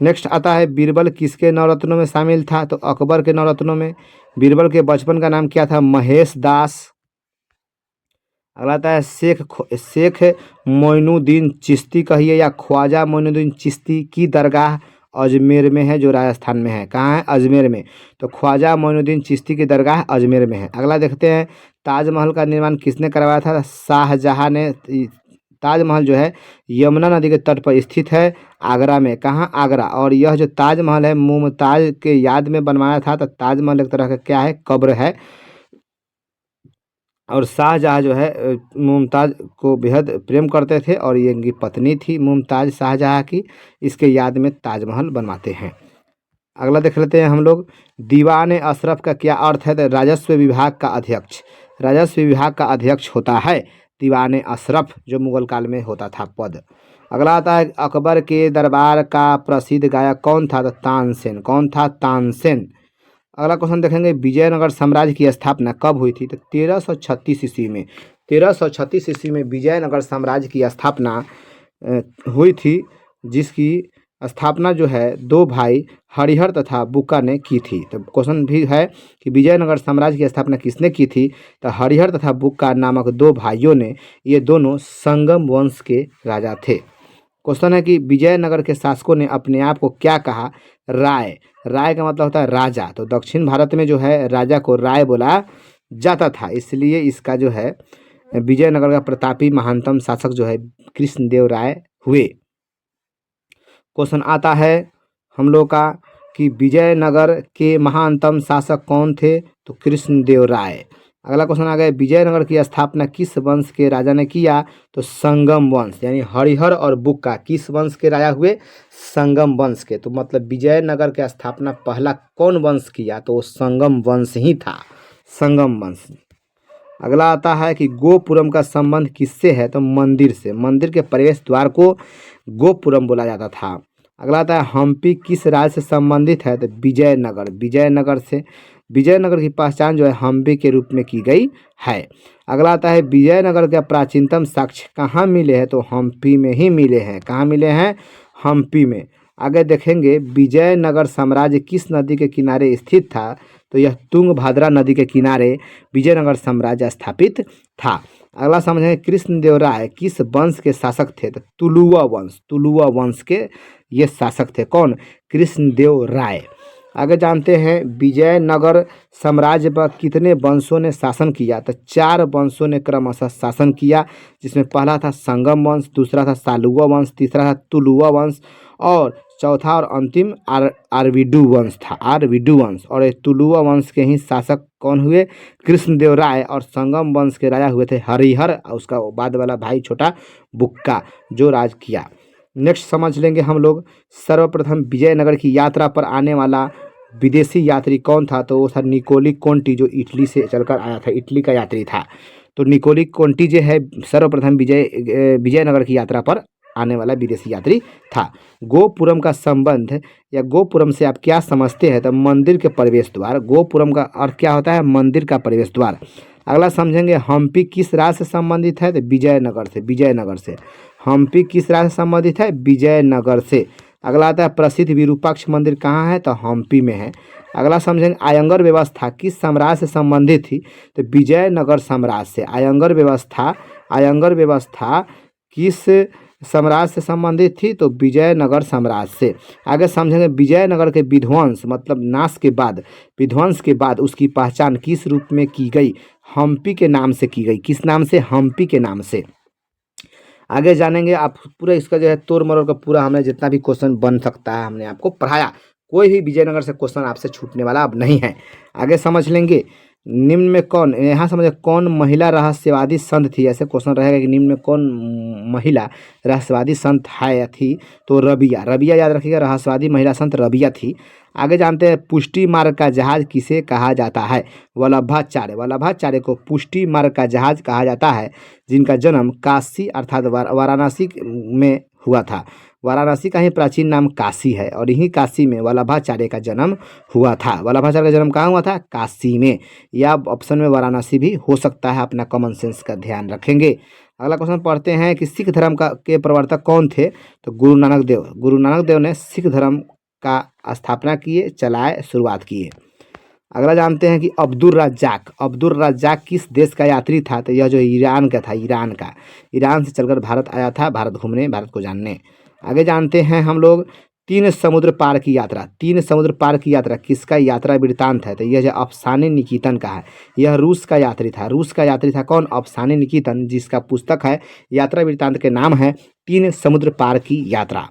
नेक्स्ट आता है बीरबल किसके नवरत्नों में शामिल था? तो अकबर के नवरत्नों में। बीरबल के बचपन का नाम क्या था? महेश दास। अगला आता है शेख मोइनुद्दीन चिश्ती कहिए या ख्वाजा मोइनुद्दीन चिश्ती की दरगाह अजमेर में है, जो राजस्थान में है। कहाँ है? अजमेर में। तो ख्वाजा मोइनुद्दीन चिश्ती की दरगाह अजमेर में है। अगला देखते हैं ताजमहल का निर्माण किसने करवाया था? शाहजहाँ ने। ताजमहल जो है यमुना नदी के तट पर स्थित है, आगरा में। कहाँ? आगरा। और यह जो ताजमहल है मुमताज़ के याद में बनवाया था। तो ताजमहल एक तरह का क्या है? कब्र है। और शाहजहाँ जो है मुमताज़ को बेहद प्रेम करते थे, और ये इनकी पत्नी थी मुमताज़ शाहजहाँ की। इसके याद में ताजमहल बनवाते हैं। अगला देख लेते हैं हम लोग दीवान अशरफ का क्या अर्थ है? तो राजस्व विभाग का अध्यक्ष। राजस्व विभाग का अध्यक्ष होता है दीवान अशरफ, जो मुगल काल में होता था पद। अगला आता है अकबर के दरबार का प्रसिद्ध गायक कौन था? तो तानसेन। कौन था? तानसेन। अगला क्वेश्चन देखेंगे विजयनगर साम्राज्य की स्थापना कब हुई थी? तो 1336 ईस्वी में। 1336 ईस्वी में विजयनगर साम्राज्य की स्थापना हुई थी, जिसकी स्थापना जो है दो भाई हरिहर तथा बुक्का ने की थी। तो क्वेश्चन भी है कि विजयनगर साम्राज्य की स्थापना किसने की थी? तो हरिहर तथा बुक्का नामक दो भाइयों ने। ये दोनों संगम वंश के राजा थे। क्वेश्चन है कि विजयनगर के शासकों ने अपने आप को क्या कहा? राय। राय का मतलब होता है राजा। तो दक्षिण भारत में जो है राजा को राय बोला जाता था, इसलिए इसका जो है विजयनगर का प्रतापी महानतम शासक जो है कृष्णदेव राय हुए। क्वेश्चन आता है हम लोग का कि विजयनगर के महानतम शासक कौन थे? तो कृष्णदेव राय। अगला क्वेश्चन आ गया, विजयनगर की स्थापना किस वंश के राजा ने किया? तो संगम वंश, यानी हरिहर और बुक्का किस वंश के राजा हुए? संगम वंश के। तो मतलब विजयनगर की स्थापना पहला कौन वंश किया? तो वो संगम वंश ही था, संगम वंश। अगला आता है कि गोपुरम का संबंध किससे है? तो मंदिर से। मंदिर के प्रवेश द्वार को गोपुरम बोला जाता था। अगला आता है, हम्पी किस राज्य से संबंधित है? तो विजयनगर, विजयनगर से। विजयनगर की पहचान जो है हम्पी के रूप में की गई है। अगला आता है, विजयनगर के प्राचीनतम साक्ष्य कहाँ मिले हैं? तो हम्पी में ही मिले हैं। कहाँ मिले हैं? हम्पी में। आगे देखेंगे, विजयनगर साम्राज्य किस नदी के किनारे स्थित था? तो यह तुंगभद्रा नदी के किनारे विजयनगर साम्राज्य स्थापित था। अगला समझेंगे, कृष्णदेवराय किस वंश के शासक थे? तो तुलुवा वंश, तुलुवा वंश के ये शासक थे। कौन? कृष्णदेव राय। आगे जानते हैं, विजयनगर साम्राज्य पर कितने वंशों ने शासन किया? तो 4 वंशों ने क्रमशः शासन किया, जिसमें पहला था संगम वंश, दूसरा था सालुवा वंश, तीसरा था तुलुवा वंश और चौथा और अंतिम आरविडू वंश था, आरविडू वंश। और ये तुलुवा वंश के ही शासक कौन हुए? कृष्णदेव राय। और संगम वंश के राजा हुए थे हरिहर, और उसका बाद वाला भाई छोटा बुक्का जो राज किया। नेक्स्ट समझ लेंगे हम लोग, सर्वप्रथम विजयनगर की यात्रा पर आने वाला विदेशी यात्री कौन था? तो वो था निकोली कोंटी, जो इटली से चलकर आया था, इटली का यात्री था। तो निकोली कोंटी जो है सर्वप्रथम विजयनगर की यात्रा पर आने वाला विदेशी यात्री था। गोपुरम का संबंध या गोपुरम से आप क्या समझते हैं? तो मंदिर के प्रवेश द्वार। गोपुरम का अर्थ क्या होता है? मंदिर का प्रवेश द्वार। अगला समझेंगे, हम्पी किस राज्य से संबंधित है? तो विजयनगर से, विजयनगर से। हम्पी किस राज्य से संबंधित है? विजयनगर से। अगला आता है, प्रसिद्ध विरूपाक्ष मंदिर कहाँ है? तो हम्पी में है। अगला समझेंगे, आयंगर व्यवस्था किस साम्राज्य से संबंधित थी? तो विजयनगर साम्राज्य से। आयंगर व्यवस्था, आयंगर व्यवस्था किस साम्राज्य से संबंधित थी? तो विजयनगर साम्राज्य से। आगे समझेंगे, विजयनगर के विध्वंस मतलब नाश के बाद, विध्वंस के बाद उसकी पहचान किस रूप में की गई? हम्पी के नाम से की गई। किस नाम से? हम्पी के नाम से। आगे जानेंगे, आप पूरा इसका जो है तोड़ मरोड़ का पूरा हमने जितना भी क्वेश्चन बन सकता है हमने आपको पढ़ाया। कोई भी विजयनगर से क्वेश्चन आपसे छूटने वाला अब नहीं है। आगे समझ लेंगे, निम्न में कौन, यहाँ समझे कौन महिला रहस्यवादी संत थी? ऐसे क्वेश्चन रहेगा कि निम्न में कौन महिला रहस्यवादी संत है थी? तो रबिया, रबिया याद रखिएगा, रहस्यवादी महिला संत रबिया थी। आगे जानते हैं, पुष्टि मार्ग का जहाज किसे कहा जाता है? वल्लभाचार्य, वल्लभाचार्य को पुष्टि मार्ग का जहाज कहा जाता है, जिनका जन्म काशी अर्थात वाराणसी में हुआ था। वाराणसी का ही प्राचीन नाम काशी है और यही काशी में वल्लभाचार्य का जन्म हुआ था। वल्लभाचार्य का जन्म कहाँ हुआ था? काशी में। या ऑप्शन में वाराणसी भी हो सकता है, अपना कॉमन सेंस का ध्यान रखेंगे। अगला क्वेश्चन पढ़ते हैं कि सिख धर्म का के प्रवर्तक कौन थे? तो गुरु नानक देव। गुरु नानक देव ने सिख धर्म का स्थापना किए, चलाए, शुरुआत किए। अगला जानते हैं कि अब्दुल रज्जाक, अब्दुल रज्जाक किस देश का यात्री था? तो यह जो ईरान का था, ईरान का, ईरान से चलकर भारत आया था, भारत घूमने, भारत को जानने। आगे जानते हैं हम लोग, 3 समुद्र पार की यात्रा, 3 समुद्र पार की यात्रा किसका यात्रा वृत्तांत है? तो यह जो अफसाने निकेतन का है। यह रूस का यात्री था, रूस का यात्री था कौन? अफसाने निकेतन, जिसका पुस्तक है यात्रा वृत्तांत के नाम है 3 समुद्र पार की यात्रा।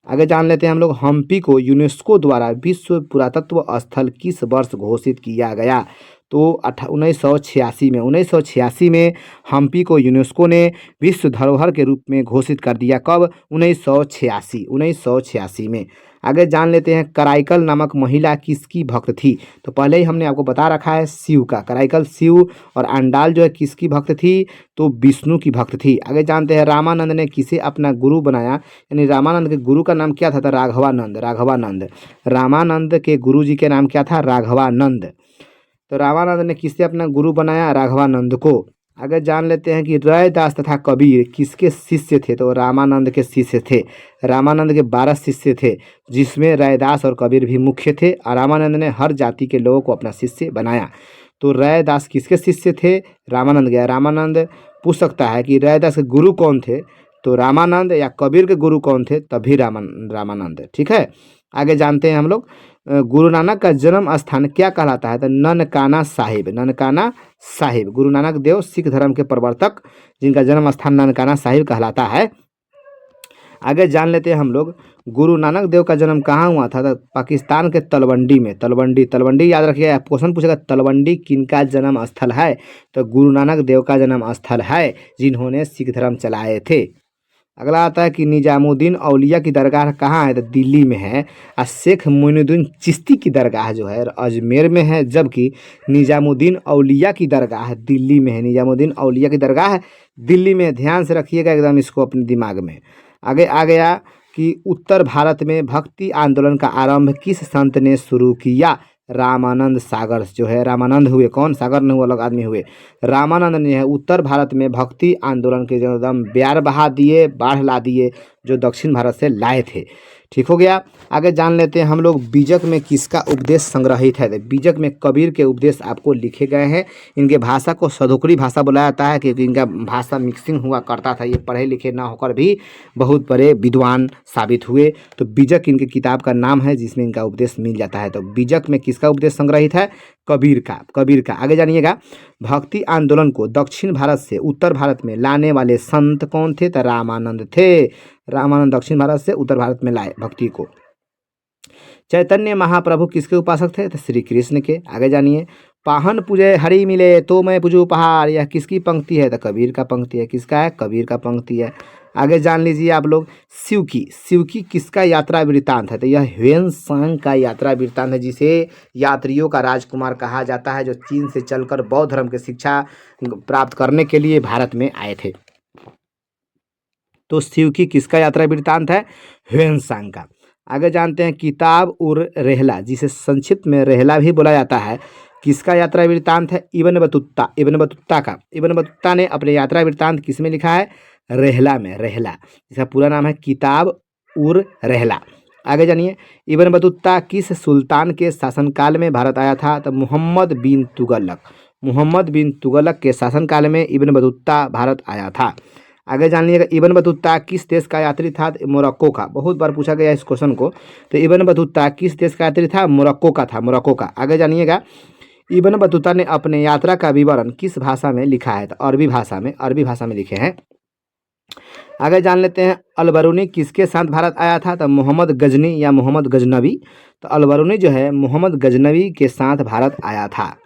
आगे जान लेते हैं हम लोग, हम्पी को यूनेस्को द्वारा विश्व पुरातत्व स्थल किस वर्ष घोषित किया गया? तो 1986 में, 1986 में हम्पी को यूनेस्को ने विश्व धरोहर के रूप में घोषित कर दिया। कब? 1986, 1986 में। आगे जान लेते हैं, कराइकल नामक महिला किसकी भक्त थी? तो पहले ही हमने आपको बता रखा है, शिव का, कराइकल शिव। और अंडाल जो है किसकी भक्त थी? तो विष्णु की भक्त थी। आगे जानते हैं, रामानंद ने किसे अपना गुरु बनाया? यानी रामानंद के गुरु का नाम क्या था? तो राघवानंद, राघवानंद। रामानंद के गुरु जी के नाम क्या था? राघवानंद। तो रामानंद ने किसे अपना गुरु बनाया? राघवानंद को। आगे जान लेते हैं कि रैदास तथा कबीर किसके शिष्य थे? तो रामानंद के शिष्य थे। रामानंद के 12 शिष्य थे, जिसमें रैदास और कबीर भी मुख्य थे। और रामानंद ने हर जाति के लोगों को अपना शिष्य बनाया। तो रैदास किसके शिष्य थे? रामानंद के। रामानंद पूछ सकता है कि रैदास के गुरु कौन थे? तो रामानंद। या कबीर के गुरु कौन थे? तभी रामानंद। ठीक है। आगे जानते हैं हम लोग, गुरु नानक का जन्म स्थान क्या कहलाता है? तो ननकाना साहिब, ननकाना साहिब। गुरु नानक देव सिख धर्म के प्रवर्तक, जिनका जन्म स्थान ननकाना साहिब कहलाता है। आगे जान लेते हैं हम लोग गुरु नानक देव का जन्म कहाँ हुआ था, तो पाकिस्तान के तलवंडी में। तलवंडी, तलवंडी याद रखिएगा, क्वेश्चन पूछेगा तलवंडी किनका जन्म स्थल है, तो गुरु नानक देव का जन्म स्थल है, जिन्होंने सिख धर्म चलाए थे। अगला आता है कि निजामुद्दीन औलिया की दरगाह कहाँ है, तो दिल्ली में है। और शेख मोइनुद्दीन चिश्ती की दरगाह जो है अजमेर में है, जबकि निजामुद्दीन औलिया की दरगाह दिल्ली में है। निजामुद्दीन औलिया की दरगाह दिल्ली में, ध्यान से रखिएगा एकदम इसको अपने दिमाग में। आगे आ गया कि उत्तर भारत में भक्ति आंदोलन का आरंभ किस संत ने शुरू किया, रामानंद सागर जो है, रामानंद हुए, कौन, सागर नहीं हुआ, अलग आदमी हुए, रामानंद ने है उत्तर भारत में भक्ति आंदोलन के जो एकदम ब्यार बहा दिए, बाढ़ ला दिए, जो दक्षिण भारत से लाए थे। ठीक हो गया। आगे जान लेते हैं हम लोग बीजक में किसका उपदेश संग्रहित है, तो बीजक में कबीर के उपदेश आपको लिखे गए हैं। इनके भाषा को सधोकड़ी भाषा बोला जाता है, क्योंकि इनका भाषा मिक्सिंग हुआ करता था। ये पढ़े लिखे ना होकर भी बहुत बड़े विद्वान साबित हुए। तो बीजक इनके किताब का नाम है, जिसमें इनका उपदेश मिल जाता है। तो बीजक में किसका उपदेश संग्रहित है, कबीर का, कबीर का। आगे जानिएगा, भक्ति आंदोलन को दक्षिण भारत से उत्तर भारत में लाने वाले संत कौन थे, तो रामानंद थे। रामानंद दक्षिण भारत से उत्तर भारत में लाए भक्ति को। चैतन्य महाप्रभु किसके उपासक थे, तो श्री कृष्ण के। आगे जानिए, पाहन पूजे हरि मिले तो मैं पूजू पहाड़, यह किसकी पंक्ति है, तो कबीर का पंक्ति है। किसका है, कबीर का पंक्ति है। आगे जान लीजिए आप लोग, शिव की किसका यात्रा वृत्तांत है, तो यह ह्वेन-सांग का यात्रा वृत्तांत है, जिसे यात्रियों का राजकुमार कहा जाता है, जो चीन से चलकर बौद्ध धर्म की शिक्षा प्राप्त करने के लिए भारत में आए थे। तो शिव की किसका यात्रा वृत्तांत है, ह्वेन-सांग का। आगे जानते हैं किताब उर रेहला, जिसे संक्षिप्त में रेहला भी बोला जाता है, किसका यात्रा वृत्तांत है, इब्न बतूता, इब्न बतूता का। इब्न बतूता ने अपने यात्रा वृत्तांत किस में लिखा है, रेहला में, रेहला, जिसका पूरा नाम है किताब उर रेहला। आगे जानिए, इब्न बतूता किस सुल्तान के शासनकाल में भारत आया था, तो मोहम्मद बिन तुगलक, मोहम्मद बिन तुगलक के शासनकाल में इब्न बतूता भारत आया था। आगे जान लीजिएगा, इब्न बतूता किस देश का यात्री था, मोरक्को का। बहुत बार पूछा गया इस क्वेश्चन को। तो इब्न बतूता किस देश का यात्री था, मोरक्को का था, मोरक्को का। आगे जानिएगा, इब्न बतूता ने अपने यात्रा का विवरण किस भाषा में लिखा है, तो अरबी भाषा में, अरबी भाषा में लिखे हैं। आगे जान लेते हैं, अलबरूनी किसके साथ भारत आया था, तो मोहम्मद गजनी या मोहम्मद गजनवी। तो अलबरूनी जो है मोहम्मद गजनवी के साथ भारत आया था।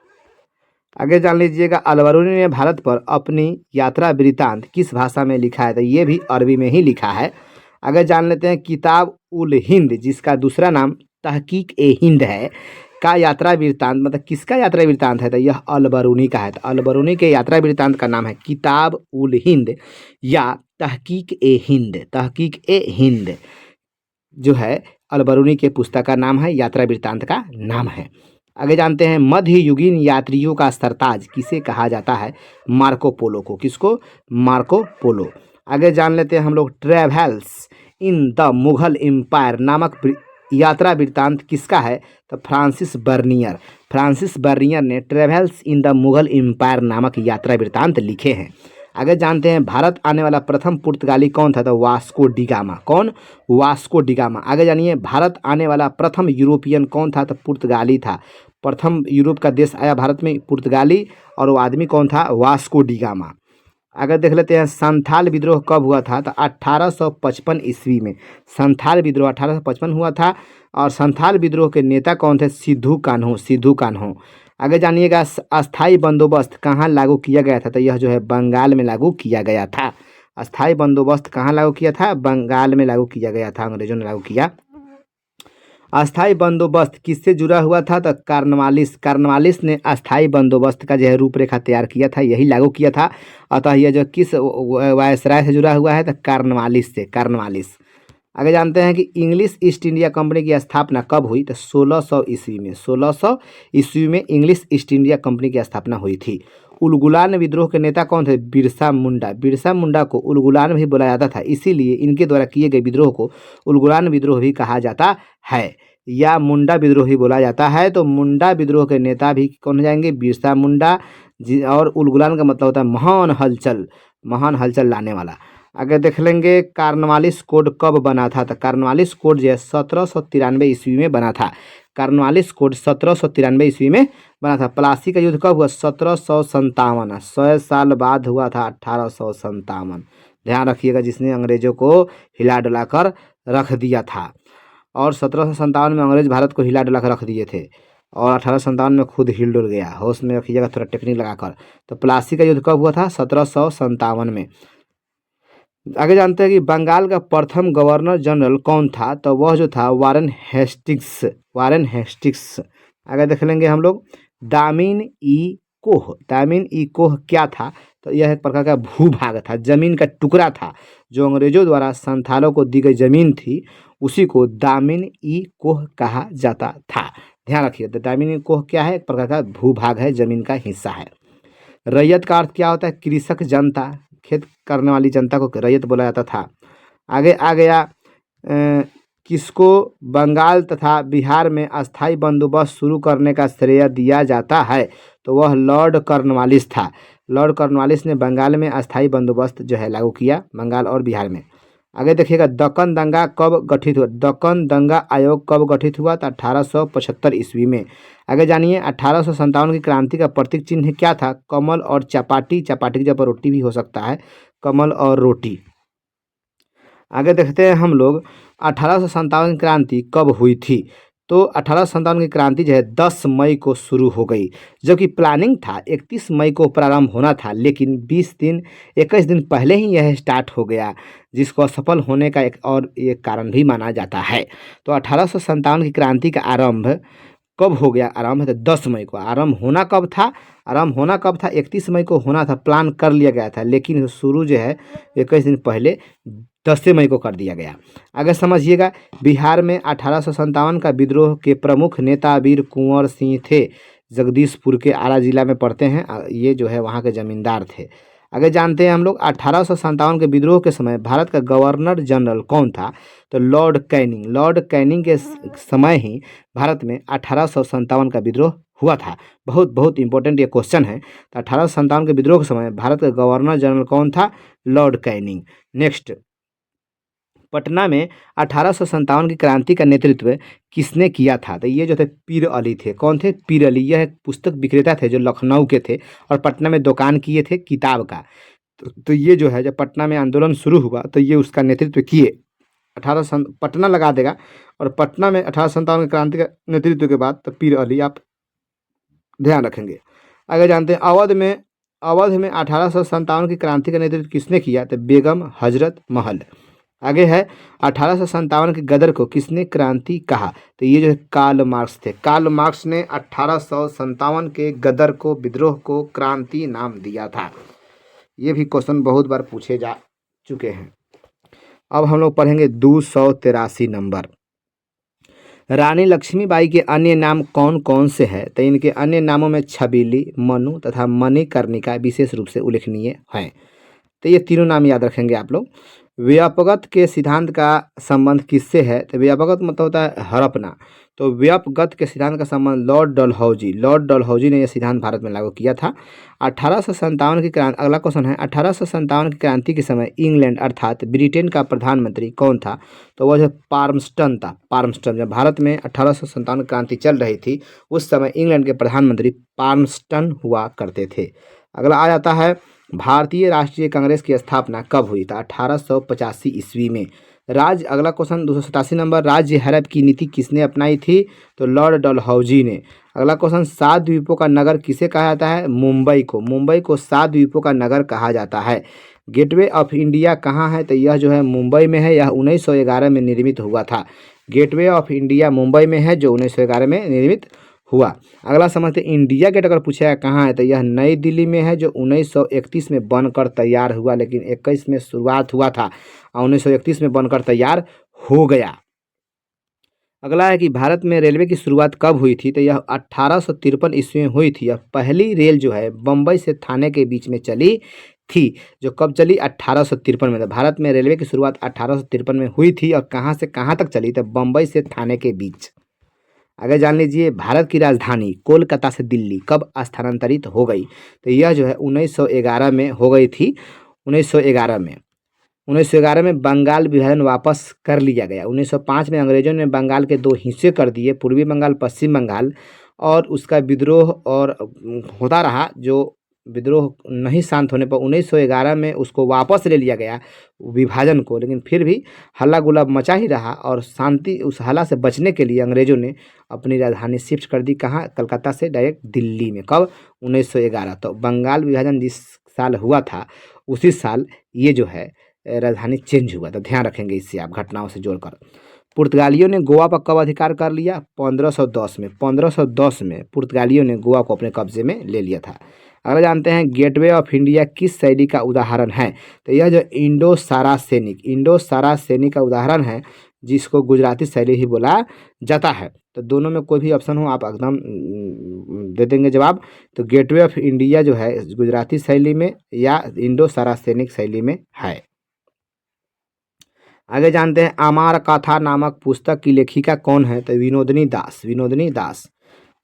आगे जान लीजिएगा, अलबरूनी ने भारत पर अपनी यात्रा वृत्तांत किस भाषा में लिखा है, तो ये भी अरबी में ही लिखा है। आगे जान लेते हैं, किताब उल हिंद, जिसका दूसरा नाम तहकीक ए हिंद है, का यात्रा वृत्तांत, मतलब किसका यात्रा वृत्तांत है, तो यह अलबरूनी का है। तो अलबरूनी के यात्रा वृत्तांत का नाम है किताब उल हिंद या तहकीक ए हिंद। तहकीक ए हिंद जो है अलबरूनी के पुस्तक का नाम है, यात्रा वृत्तांत का नाम है। आगे जानते हैं, मध्ययुगीन यात्रियों का सरताज किसे कहा जाता है, मार्को पोलो को। किसको, मार्को पोलो। आगे जान लेते हैं हम लोग, travels in the Mughal empire नामक यात्रा वृत्तांत किसका है, तो फ्रांसिस बर्नियर। फ्रांसिस बर्नियर ने travels in the Mughal empire नामक यात्रा वृत्तांत लिखे हैं। आगे जानते हैं, भारत आने वाला प्रथम पुर्तगाली कौन था, तो वास्को डिगामा। कौन, वास्को डिगामा। आगे जानिए, भारत आने वाला प्रथम यूरोपियन कौन था, तो पुर्तगाली था। प्रथम यूरोप का देश आया भारत में, पुर्तगाली, और वो आदमी कौन था, वास्को डिगामा। अगर देख लेते हैं, संथाल विद्रोह कब हुआ था, तो 1855 ईस्वी में संथाल विद्रोह 1855 हुआ था। और संथाल विद्रोह के नेता कौन थे, सिद्धू कान्हू, सिद्धू कान्हू। आगे जानिएगा, अस्थाई बंदोबस्त कहाँ लागू किया गया था, तो यह जो है बंगाल में लागू किया गया था। अस्थाई बंदोबस्त कहाँ लागू किया था, बंगाल में लागू किया गया था, अंग्रेजों ने लागू किया। अस्थाई बंदोबस्त किससे जुड़ा हुआ था, तो कार्नवालिस, कार्नवालिस ने अस्थाई बंदोबस्त का जो है रूपरेखा तैयार किया था, यही लागू किया था। अतः यह जो किस वायसराय से जुड़ा हुआ है, तो कार्नवालिस से, कार्नवालिस। आगे जानते हैं कि इंग्लिश ईस्ट इंडिया कंपनी की स्थापना कब हुई, तो 1600 ईस्वी में। 1600 ईस्वी में इंग्लिश ईस्ट इंडिया कंपनी की स्थापना हुई थी। उलगुलान विद्रोह के नेता कौन थे, बिरसा मुंडा। बिरसा मुंडा को उलगुलान भी बुलाया जाता था, इसीलिए इनके द्वारा किए गए विद्रोह को उलगुलान विद्रोह भी कहा जाता है, या मुंडा विद्रोह ही बोला जाता है। तो मुंडा विद्रोह के नेता भी कौन हो जाएंगे, बिरसा मुंडा और उलगुलान का मतलब होता है महान हलचल, महान हलचल लाने वाला। आगे देख लेंगे, कार्नवालिस कोड कब बना था, तो कार्नवालिस कोड जो है 1793 ईस्वी में बना था। कार्नवालिस कोड 1793 ईस्वी में बना था। प्लासी का युद्ध कब हुआ, 1757, 100 साल बाद हुआ था, 1857। ध्यान रखिएगा, जिसने अंग्रेजों को हिला डुलाकर रख दिया था। और 1757 में अंग्रेज भारत को हिला डुला कर रख दिए थे और 1857 में खुद हिल डुल गया। होश में रखिएगा थोड़ा टेक्निक लगाकर। तो प्लासी का युद्ध कब हुआ था? 1757 में। आगे जानते हैं कि बंगाल का प्रथम गवर्नर जनरल कौन था? तो वह जो था वारेन हेस्टिंग्स। Warren Hastings. आगे देख लेंगे हम लोग दामिन ई कोह। दामिन ई कोह क्या था? तो यह एक प्रकार का भूभाग था, जमीन का टुकड़ा था जो अंग्रेजों द्वारा संथालों को दी गई जमीन थी, उसी को दामिन ई कोह कहा जाता था। ध्यान रखिए, तो दामिन ई कोह क्या है? एक प्रकार का भूभाग है, जमीन का हिस्सा है। रैयत का अर्थ क्या होता है? कृषक जनता, खेत करने वाली जनता को रैयत बोला जाता था। आगे आ गया किसको बंगाल तथा बिहार में अस्थाई बंदोबस्त शुरू करने का श्रेय दिया जाता है? तो वह लॉर्ड कॉर्नवालिस था। लॉर्ड कॉर्नवालिस ने बंगाल में अस्थाई बंदोबस्त जो है लागू किया, बंगाल और बिहार में। आगे देखिएगा दक्कन दंगा कब गठित हुआ? दक्कन दंगा आयोग कब गठित हुआ? तो 1875 ईस्वी में। आगे जानिए 1857 की क्रांति का प्रतीक चिन्ह क्या था? कमल और चपाटी। चपाटी की जगह पर रोटी भी हो सकता है, कमल और रोटी। आगे देखते हैं हम लोग 1857 की क्रांति कब हुई थी? तो 1857 की क्रांति जो है 10 मई को शुरू हो गई, जबकि प्लानिंग था 31 मई को प्रारंभ होना था, लेकिन 21 दिन पहले ही यह स्टार्ट हो गया, जिसको असफल होने का एक कारण भी माना जाता है। तो 1857 की क्रांति का आरंभ कब हो गया? आरंभ है 10 मई को। आरंभ होना कब था? 31 मई को होना था, प्लान कर लिया गया था, लेकिन शुरू जो है 21 दिन पहले 10 मई को कर दिया गया। आगे समझिएगा बिहार में 1857 का विद्रोह के प्रमुख नेता वीर कुंवर सिंह थे, जगदीशपुर के आरा जिला में पड़ते हैं। ये जो है वहाँ के जमींदार थे। आगे जानते हैं हम लोग 1857 के विद्रोह के समय भारत का गवर्नर जनरल कौन था? तो लॉर्ड कैनिंग। लॉर्ड कैनिंग के समय ही भारत में 1857 का विद्रोह हुआ था। बहुत बहुत इंपॉर्टेंट ये क्वेश्चन है। तो 1857 के विद्रोह के समय भारत का गवर्नर जनरल कौन था? Lord Canning. नेक्स्ट, पटना में 1857 की क्रांति का नेतृत्व किसने किया था? तो ये जो थे पीर अली थे। कौन थे? पीर अली। यह एक पुस्तक विक्रेता थे जो लखनऊ के थे और पटना में दुकान किए थे किताब का। तो ये जो है जब पटना में आंदोलन शुरू हुआ तो ये उसका नेतृत्व किए। पटना लगा देगा और पटना में 1857 की क्रांति का नेतृत्व के बाद तो पीर अली आप ध्यान रखेंगे। आगे जानते हैं अवध में 1857 की क्रांति का नेतृत्व किसने किया? तो बेगम हजरत महल। आगे है 1857 के गदर को किसने क्रांति कहा? तो ये जो है कार्ल मार्क्स थे। कार्ल मार्क्स ने 1857 के गदर को, विद्रोह को क्रांति नाम दिया था। ये भी क्वेश्चन बहुत बार पूछे जा चुके हैं। अब हम लोग पढ़ेंगे 283 नंबर। रानी लक्ष्मीबाई के अन्य नाम कौन कौन से हैं? तो इनके अन्य नामों में छबीली, मनु तथा मणिकर्णिका विशेष रूप से उल्लेखनीय हैं। तो ये तीनों नाम याद रखेंगे आप लोग। व्यापगत के सिद्धांत का संबंध किससे है? तो व्यापगत मतलब होता है हड़पना। तो व्यापगत के सिद्धांत का संबंध लॉर्ड डलहौजी ने यह सिद्धांत भारत में लागू किया था। 1857 की क्रांति। अगला क्वेश्चन है 1857 की क्रांति के समय इंग्लैंड अर्थात ब्रिटेन का प्रधानमंत्री कौन था? तो वह जो पार्मस्टन था। पार्मस्टन। जब भारत में 1857 क्रांति चल रही थी उस समय इंग्लैंड के प्रधानमंत्री पार्मस्टन हुआ करते थे। अगला आ जाता है भारतीय राष्ट्रीय कांग्रेस की स्थापना कब हुई? था 1885 ईस्वी में। अगला क्वेश्चन 287 नंबर। राज्य हड़प की नीति किसने अपनाई थी? तो लॉर्ड डलहौजी ने। अगला क्वेश्चन 7 द्वीपों का नगर किसे कहा जाता है? मुंबई को 7 द्वीपों का नगर कहा जाता है। गेटवे ऑफ इंडिया कहाँ है? तो यह जो है मुंबई में है। यह 1911 में निर्मित हुआ था। गेटवे ऑफ इंडिया मुंबई में है जो 1911 में निर्मित हुआ। अगला समझते इंडिया गेट अगर पूछा है कहाँ है तो यह नई दिल्ली में है जो 1931 में बनकर तैयार हुआ, लेकिन 21 में शुरुआत हुआ था और 1931 में बनकर तैयार हो गया। अगला है कि भारत में रेलवे की शुरुआत कब हुई थी? तो यह 1853 ईस्वी में हुई थी। यह पहली रेल जो है बम्बई से थाने के बीच में चली थी, जो कब चली? 1853 में। तो भारत में रेलवे की शुरुआत 1853 में हुई थी और कहाँ से कहाँ तक चली? तो बम्बई से थाने के बीच। आगे जान लीजिए भारत की राजधानी कोलकाता से दिल्ली कब स्थानांतरित हो गई? तो यह जो है 1911 में हो गई थी। 1911 में बंगाल विभाजन वापस कर लिया गया। 1905 में अंग्रेजों ने बंगाल के 2 हिस्से कर दिए, पूर्वी बंगाल, पश्चिम बंगाल, और उसका विद्रोह और होता रहा जो विद्रोह नहीं शांत होने पर 1911 में उसको वापस ले लिया गया विभाजन को, लेकिन फिर भी हल्ला गुल्ला मचा ही रहा और शांति उस हल्ला से बचने के लिए अंग्रेज़ों ने अपनी राजधानी शिफ्ट कर दी कहाँ, कलकत्ता से डायरेक्ट दिल्ली में। कब? 1911। तो बंगाल विभाजन जिस साल हुआ था उसी साल ये जो है राजधानी चेंज हुआ था। ध्यान रखेंगे इससे आप घटनाओं से जोड़कर। पुर्तगालियों ने गोवा पर कब अधिकार कर लिया? 1510 में। 1510 में पुर्तगालियों ने गोवा को अपने कब्जे में ले लिया था। अगला जानते हैं गेटवे ऑफ इंडिया किस शैली का उदाहरण है? तो यह जो इंडो सारा सैनिक का उदाहरण है, जिसको गुजराती शैली ही बोला जाता है। तो दोनों में कोई भी ऑप्शन हो आप एकदम दे देंगे जवाब। तो गेटवे ऑफ इंडिया जो है गुजराती शैली में या इंडो सारा सैनिक शैली में है। आगे जानते हैं अमार कथा नामक पुस्तक की लेखिका कौन है? तो विनोदिनी दास।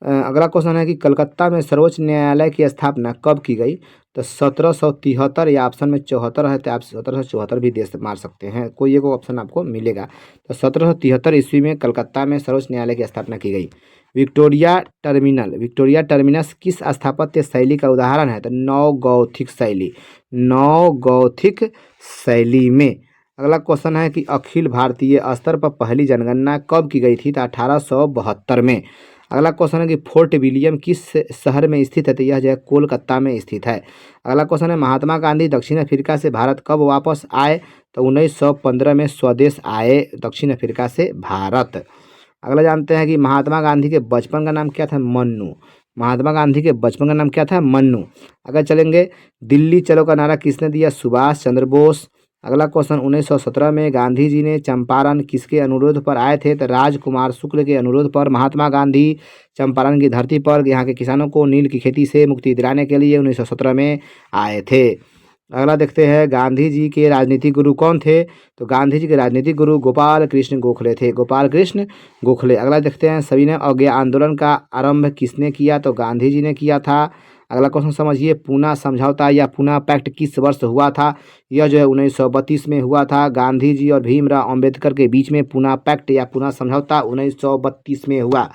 अगला क्वेश्चन है कि कलकत्ता में सर्वोच्च न्यायालय की स्थापना कब की गई? तो 1773 या ऑप्शन में 74 है तो आप 1774 भी दे मार सकते हैं, कोई एक ऑप्शन आपको मिलेगा। तो 1773 ईस्वी में कलकत्ता में सर्वोच्च न्यायालय की स्थापना की गई। विक्टोरिया टर्मिनस किस स्थापत्य शैली का उदाहरण है? तो नव गौथिक शैली में। अगला क्वेश्चन है कि अखिल भारतीय स्तर पर पहली जनगणना कब की गई थी? तो 1872 में। अगला क्वेश्चन है कि फोर्ट विलियम किस शहर में स्थित है? तो यह जो है कोलकाता में स्थित है। अगला क्वेश्चन है महात्मा गांधी दक्षिण अफ्रीका से भारत कब वापस आए? तो 1915 में स्वदेश आए दक्षिण अफ्रीका से भारत। अगला जानते हैं कि महात्मा गांधी के बचपन का नाम क्या था? मन्नू। महात्मा गांधी के बचपन का नाम क्या था? मन्नू। अगर चलेंगे दिल्ली चलो का नारा किसने दिया? सुभाष चंद्र बोस। अगला क्वेश्चन 1917 में गांधी जी ने चंपारण किसके अनुरोध पर आए थे? तो राजकुमार शुक्ल के अनुरोध पर महात्मा गांधी चंपारण की धरती पर यहाँ के किसानों को नील की खेती से मुक्ति दिलाने के लिए 1917 में आए थे। अगला देखते हैं गांधी जी के राजनीतिक गुरु कौन थे? तो गांधी जी के राजनीतिक गुरु गोपाल कृष्ण गोखले थे, गोपाल कृष्ण गोखले। अगला देखते हैं सविनय अवज्ञा आंदोलन का आरंभ किसने किया? तो गांधी जी ने किया था। अगला क्वेश्चन समझिए पूना समझौता या पूना पैक्ट किस वर्ष हुआ था? यह जो है 1932 में हुआ था। गांधी जी और भीमराव अंबेडकर के बीच में पूना पैक्ट या पूना समझौता 1932 में हुआ।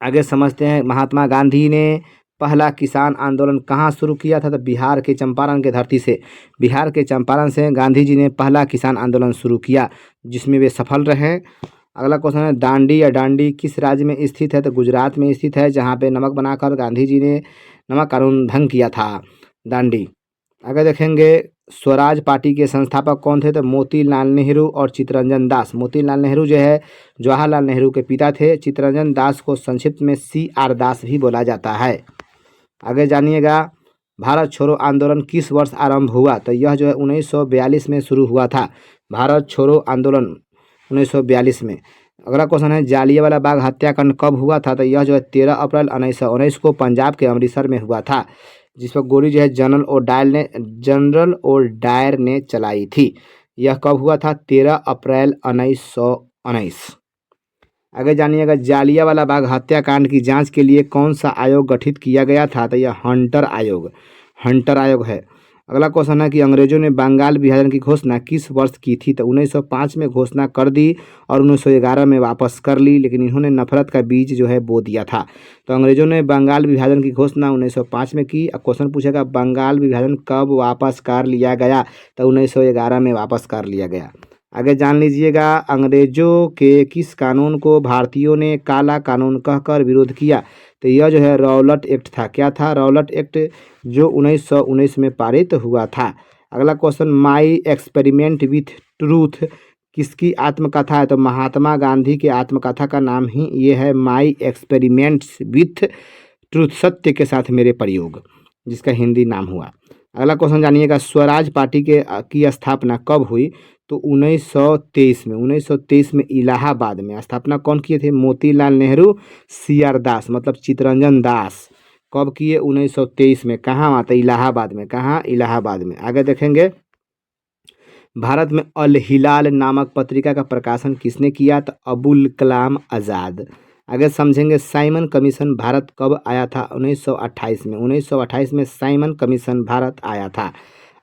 आगे समझते हैं महात्मा गांधी ने पहला किसान आंदोलन कहाँ शुरू किया था? तो बिहार के चंपारण के धरती से। बिहार के चंपारण से गांधी जी ने पहला किसान आंदोलन शुरू किया जिसमें वे सफल रहे। अगला क्वेश्चन है दांडी या डांडी किस राज्य में स्थित है? तो गुजरात में स्थित है, जहाँ पे नमक बनाकर गांधी जी ने नमक कानून भंग किया था, दांडी। आगे देखेंगे स्वराज पार्टी के संस्थापक कौन थे? तो मोतीलाल नेहरू और चित्तरंजन दास। मोतीलाल नेहरू जो है जवाहरलाल नेहरू के पिता थे। चित्तरंजन दास को संक्षिप्त में CR दास भी बोला जाता है। आगे जानिएगा भारत छोड़ो आंदोलन किस वर्ष आरंभ हुआ? तो यह जो है 1942 में शुरू हुआ था, भारत छोड़ो आंदोलन 1942 में। अगला क्वेश्चन है जालियांवाला बाग हत्याकांड कब हुआ था? तो यह जो है 13 अप्रैल 1919 को पंजाब के अमृतसर में हुआ था, जिस पर गोली जो है जनरल और डायर ने चलाई थी। यह कब हुआ था? 13 अप्रैल 1919। आगे जानिएगा जालियांवाला बाग हत्याकांड की जांच के लिए कौन सा आयोग गठित किया गया था? तो यह हंटर आयोग है। अगला क्वेश्चन है कि अंग्रेजों ने बंगाल विभाजन की घोषणा किस वर्ष की थी? तो 1905 में घोषणा कर दी और 1911 में वापस कर ली, लेकिन इन्होंने नफरत का बीज जो है बो दिया था। तो अंग्रेजों ने बंगाल विभाजन की घोषणा 1905 में की। अब क्वेश्चन पूछेगा बंगाल विभाजन कब वापस कर लिया गया? तो 1911 में वापस कर लिया गया। आगे जान लीजिएगा अंग्रेजों के किस कानून को भारतीयों ने काला कानून कहकर विरोध किया? तो यह जो है रौलट एक्ट था। क्या था? रौलट एक्ट, जो 1919 में पारित हुआ था। अगला question my experiment with truth किसकी आत्मकथा है? तो महात्मा गांधी के आत्मकथा का नाम ही ये है, माई एक्सपेरिमेंट्स विथ ट्रूथ, सत्य के साथ मेरे प्रयोग, जिसका हिंदी नाम हुआ। अगला क्वेश्चन जानिएगा स्वराज पार्टी की स्थापना कब हुई? तो 1923 में। 1923 में इलाहाबाद में। स्थापना कौन किए थे? मोतीलाल नेहरू, CR दास मतलब चित्तरंजन दास। कब किए? 1923 में। कहाँ? आता इलाहाबाद में। कहाँ? इलाहाबाद में। आगे देखेंगे भारत में अल हिलाल नामक पत्रिका का प्रकाशन किसने किया? तो अबुल कलाम आज़ाद। आगे समझेंगे साइमन कमीशन भारत कब आया था? 1928 में। 1928 में साइमन कमीशन भारत आया था।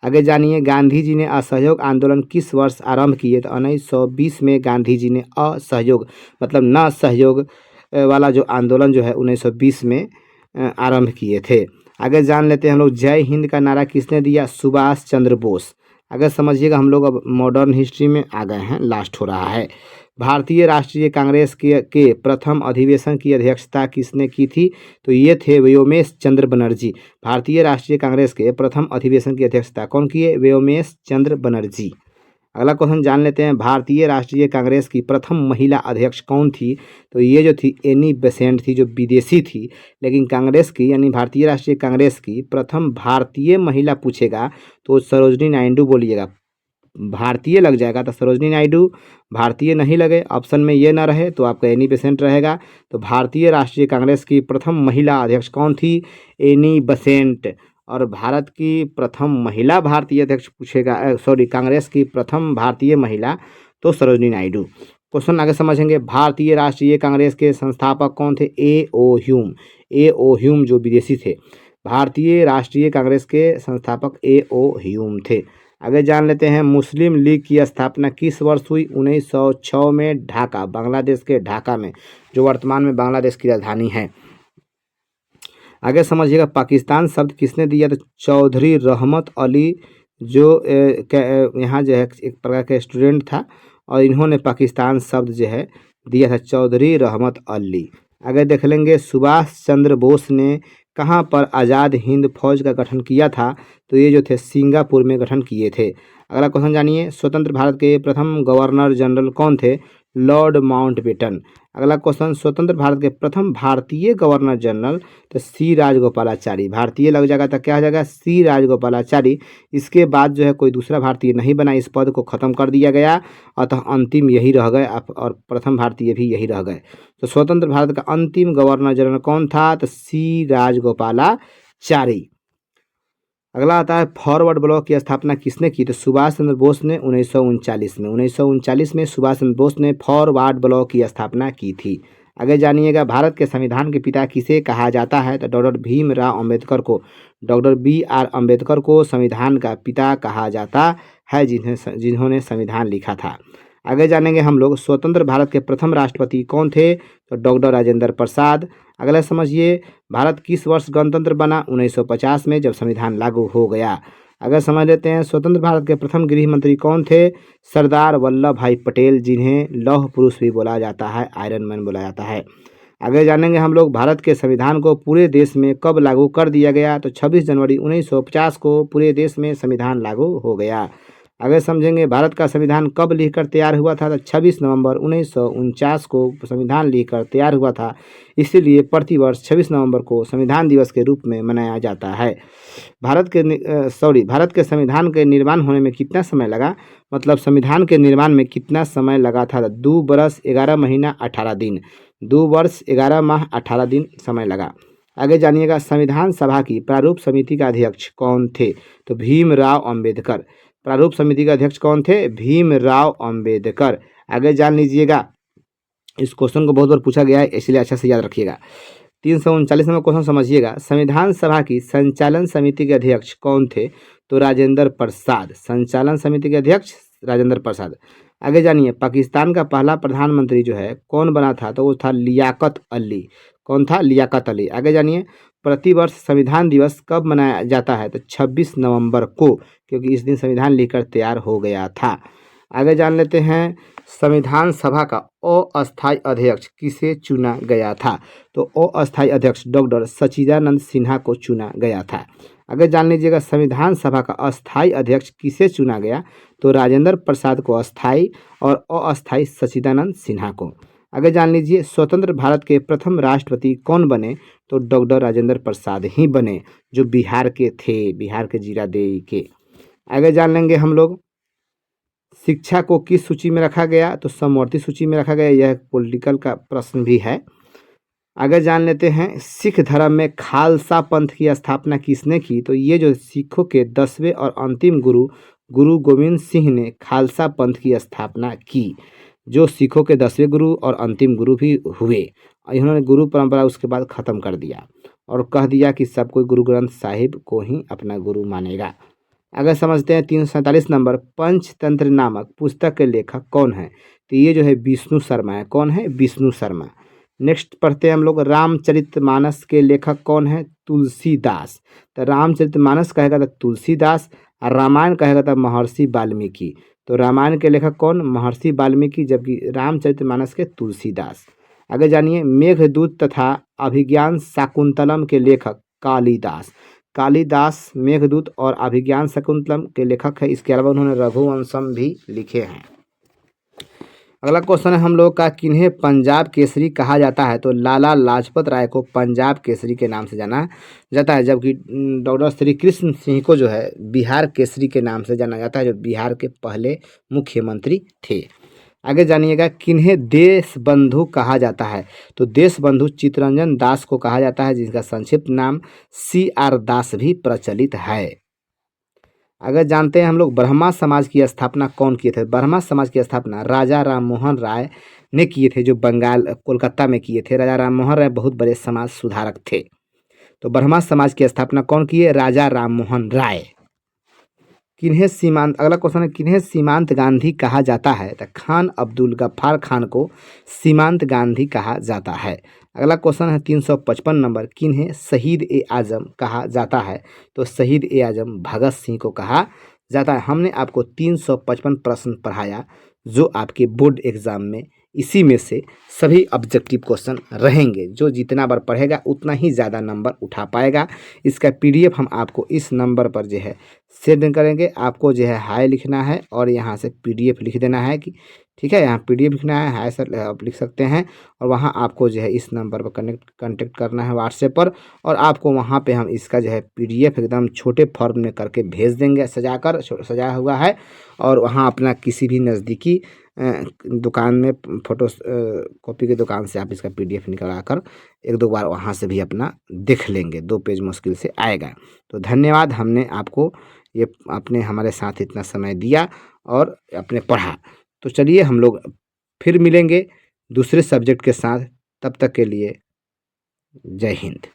आगे जानिए गांधी जी ने असहयोग आंदोलन किस वर्ष आरंभ किए? तो 1920 में गांधी जी ने असहयोग मतलब न सहयोग वाला जो आंदोलन जो है 1920 में आरंभ किए थे। आगे जान लेते हैं हम लोग, जय हिंद का नारा किसने दिया? सुभाष चंद्र बोस। अगर समझिएगा, हम लोग अब मॉडर्न हिस्ट्री में आ गए हैं, लास्ट हो रहा है। भारतीय राष्ट्रीय कांग्रेस के प्रथम अधिवेशन की अध्यक्षता किसने की थी? तो ये थे व्योमेश चंद्र बनर्जी। भारतीय राष्ट्रीय कांग्रेस के प्रथम अधिवेशन की अध्यक्षता कौन किए? व्योमेश चंद्र बनर्जी। अगला क्वेश्चन जान लेते हैं, भारतीय राष्ट्रीय कांग्रेस की प्रथम महिला अध्यक्ष कौन थी? तो ये जो थी एनी बेसेंट थी, जो विदेशी थी, लेकिन कांग्रेस की यानी भारतीय राष्ट्रीय कांग्रेस की प्रथम भारतीय महिला पूछेगा तो सरोजनी नायडू बोलिएगा। भारतीय लग जाएगा तो सरोजनी नायडू, भारतीय नहीं लगे, ऑप्शन में ये ना रहे तो आपका एनी बेसेंट रहेगा। तो भारतीय राष्ट्रीय कांग्रेस की प्रथम महिला अध्यक्ष कौन थी? Annie Besant. और भारत की प्रथम महिला भारतीय अध्यक्ष पूछेगा, सॉरी, कांग्रेस की प्रथम भारतीय महिला तो सरोजनी नायडू। क्वेश्चन आगे समझेंगे, भारतीय राष्ट्रीय कांग्रेस के संस्थापक कौन थे? ए ओ ह्यूम। ए ओ ह्यूम जो विदेशी थे। भारतीय राष्ट्रीय कांग्रेस के संस्थापक ए ओ ह्यूम थे। आगे जान लेते हैं, मुस्लिम लीग की स्थापना किस वर्ष हुई? 1906 में ढाका, बांग्लादेश के ढाका में, जो वर्तमान में बांग्लादेश की राजधानी है। आगे समझिएगा, पाकिस्तान शब्द किसने दिया? तो चौधरी रहमत अली, जो यहाँ जो है एक प्रकार का स्टूडेंट था और इन्होंने पाकिस्तान शब्द जो है दिया था, चौधरी रहमत अली। आगे देख लेंगे, सुभाष चंद्र बोस ने कहाँ पर आज़ाद हिंद फौज का गठन किया था? तो ये जो थे सिंगापुर में गठन किए थे। अगला क्वेश्चन जानिए, स्वतंत्र भारत के प्रथम गवर्नर जनरल कौन थे? Lord Mountbatten. अगला क्वेश्चन, स्वतंत्र भारत के प्रथम भारतीय गवर्नर जनरल तो सी राजगोपालाचारी। भारतीय लग जाएगा तो क्या हो जाएगा? सी राजगोपालाचारी। इसके बाद जो है कोई दूसरा भारतीय नहीं बना, इस पद को खत्म कर दिया गया, अतः अंतिम यही रह गए और प्रथम भारतीय भी यही रह गए। तो स्वतंत्र भारत का अंतिम गवर्नर जनरल कौन था? तो सी राजगोपालाचारी। अगला आता है, फॉरवर्ड ब्लॉक की स्थापना किसने की? तो सुभाष चंद्र बोस ने 1939 में। 1939 में सुभाष चंद्र बोस ने फॉरवर्ड ब्लॉक की स्थापना की थी। आगे जानिएगा, भारत के संविधान के पिता किसे कहा जाता है? तो डॉक्टर भीमराव अंबेडकर को। डॉक्टर बी आर अम्बेडकर को संविधान का पिता कहा जाता है, जिन्होंने संविधान लिखा था। आगे जानेंगे हम लोग, स्वतंत्र भारत के प्रथम राष्ट्रपति कौन थे? तो डॉक्टर राजेंद्र प्रसाद। अगला समझिए, भारत किस वर्ष गणतंत्र बना? 1950 में, जब संविधान लागू हो गया। अगर समझ लेते हैं, स्वतंत्र भारत के प्रथम गृह मंत्री कौन थे? सरदार वल्लभ भाई पटेल, जिन्हें लौह पुरुष भी बोला जाता है, आयरन मैन बोला जाता है। आगे जानेंगे हम लोग, भारत के संविधान को पूरे देश में कब लागू कर दिया गया? तो 26 जनवरी 1950 को पूरे देश में संविधान लागू हो गया। आगे समझेंगे, भारत का संविधान कब लिखकर तैयार हुआ था? तो 26 नवंबर 1949 को संविधान लिखकर तैयार हुआ था। इसीलिए प्रतिवर्ष 26 नवंबर को संविधान दिवस के रूप में मनाया जाता है। भारत के संविधान के निर्माण होने में कितना समय लगा? मतलब संविधान के निर्माण में कितना समय लगा था? 2 बरस 11 महीना 18 दिन। 2 वर्ष 11 माह 18 दिन समय लगा। आगे जानिएगा, संविधान सभा की प्रारूप समिति का अध्यक्ष कौन थे? तो भीमराव अंबेडकर। प्रारूप समिति के अध्यक्ष कौन थे? भीमराव अंबेडकर। आगे जान लीजिएगा, इस क्वेश्चन को बहुत बार पूछा गया है, इसलिए अच्छा से याद रखिएगा। 339 नंबर क्वेश्चन समझिएगा, संविधान सभा की संचालन समिति के अध्यक्ष कौन थे? तो राजेंद्र प्रसाद। संचालन समिति के अध्यक्ष राजेंद्र प्रसाद। आगे जानिए, पाकिस्तान का पहला प्रधानमंत्री जो है कौन बना था? तो वो था लियाकत अली। कौन था? लियाकत अली। आगे जानिए, प्रतिवर्ष संविधान दिवस कब मनाया जाता है? तो 26 नवंबर को, क्योंकि इस दिन संविधान लिखकर तैयार हो गया था। आगे जान लेते हैं, संविधान सभा का अस्थायी अध्यक्ष किसे चुना गया था? तो अस्थायी अध्यक्ष डॉक्टर सच्चिदानंद सिन्हा को चुना गया था। आगे जान लीजिएगा, संविधान सभा का अस्थायी अध्यक्ष किसे चुना गया? तो राजेंद्र प्रसाद को अस्थायी और अस्थायी सच्चिदानंद सिन्हा को। आगे जान लीजिए, स्वतंत्र भारत के प्रथम राष्ट्रपति कौन बने? तो डॉक्टर राजेंद्र प्रसाद ही बने, जो बिहार के थे, बिहार के जीरादेई के। आगे जान लेंगे हम लोग, शिक्षा को किस सूची में रखा गया? तो समवर्ती सूची में रखा गया। यह पॉलिटिकल का प्रश्न भी है। आगे जान लेते हैं, सिख धर्म में खालसा पंथ की स्थापना किसने की? तो ये जो सिखों के 10वें और अंतिम गुरु गुरु गोविंद सिंह ने खालसा पंथ की स्थापना की, जो सिखों के 10वें गुरु और अंतिम गुरु भी हुए। इन्होंने गुरु परंपरा उसके बाद ख़त्म कर दिया और कह दिया कि सब कोई गुरु ग्रंथ साहिब को ही अपना गुरु मानेगा। अगर समझते हैं 347 नंबर, पंचतंत्र नामक पुस्तक के लेखक कौन है? तो ये जो है विष्णु शर्मा है। कौन है? विष्णु शर्मा। नेक्स्ट पढ़ते हैं हम लोग, रामचरितमानस के लेखक कौन है? तुलसीदास। तो रामचरितमानस कहेगा तो तुलसीदास, और रामायण कहेगा तो महर्षि वाल्मीकि। तो रामायण के लेखक कौन? महर्षि वाल्मीकि, जबकि रामचरितमानस के तुलसीदास। आगे जानिए, मेघदूत तथा अभिज्ञान शाकुंतलम के लेखक कालिदास। कालिदास मेघदूत और अभिज्ञान शाकुंतलम के लेखक है। इसके अलावा उन्होंने रघुवंशम भी लिखे हैं। अगला क्वेश्चन है हम लोग का, किन्हें पंजाब केसरी कहा जाता है? तो लाला लाजपत राय को पंजाब केसरी के नाम से जाना जाता है, जबकि डॉक्टर श्री कृष्ण सिंह को जो है बिहार केसरी के नाम से जाना जाता है, जो बिहार के पहले मुख्यमंत्री थे। आगे जानिएगा, किन्हें देश बंधु कहा जाता है? तो देश बंधु चित्तरंजन दास को कहा जाता है, जिसका संक्षिप्त नाम CR दास भी प्रचलित है। अगर जानते हैं हम लोग, ब्रह्मा समाज की स्थापना कौन किए थे? ब्रह्मा समाज की स्थापना राजा राम मोहन राय ने किए थे, जो बंगाल कोलकाता में किए थे। राजा राम मोहन राय बहुत बड़े समाज सुधारक थे। तो ब्रह्मा समाज की स्थापना कौन किए? राजा राम मोहन राय। किन्हें सीमांत, अगला क्वेश्चन है, किन्हें सीमांत गांधी कहा जाता है? तो खान अब्दुल गफ्फार खान को सीमांत गांधी कहा जाता है। अगला क्वेश्चन है 355 नंबर, किन्हें शहीद ए आजम कहा जाता है? तो शहीद ए आजम भगत सिंह को कहा जाता है। हमने आपको 355 प्रश्न पढ़ाया, जो आपके बोर्ड एग्जाम में इसी में से सभी ऑब्जेक्टिव क्वेश्चन रहेंगे। जो जितना बार पढ़ेगा उतना ही ज़्यादा नंबर उठा पाएगा। इसका PDF हम आपको इस नंबर पर जो है सेंड करेंगे। आपको जो है हाय लिखना है और यहाँ से PDF लिख देना है कि ठीक है, यहाँ PDF लिखना है, हाय सर आप लिख सकते हैं, और वहाँ आपको जो है इस नंबर पर कनेक्ट करना है व्हाट्सएप पर, और आपको वहाँ पे हम इसका जो है PDF एकदम छोटे फॉर्म में करके भेज देंगे, सजाया हुआ है। और वहाँ अपना किसी भी नज़दीकी दुकान में फोटो कॉपी की दुकान से आप इसका PDF निकला कर एक दो बार वहाँ से भी अपना देख लेंगे। 2 पेज मुश्किल से आएगा। तो धन्यवाद, हमने आपको ये अपने हमारे साथ इतना समय दिया और अपने पढ़ा। तो चलिए हम लोग फिर मिलेंगे दूसरे सब्जेक्ट के साथ। तब तक के लिए जय हिंद।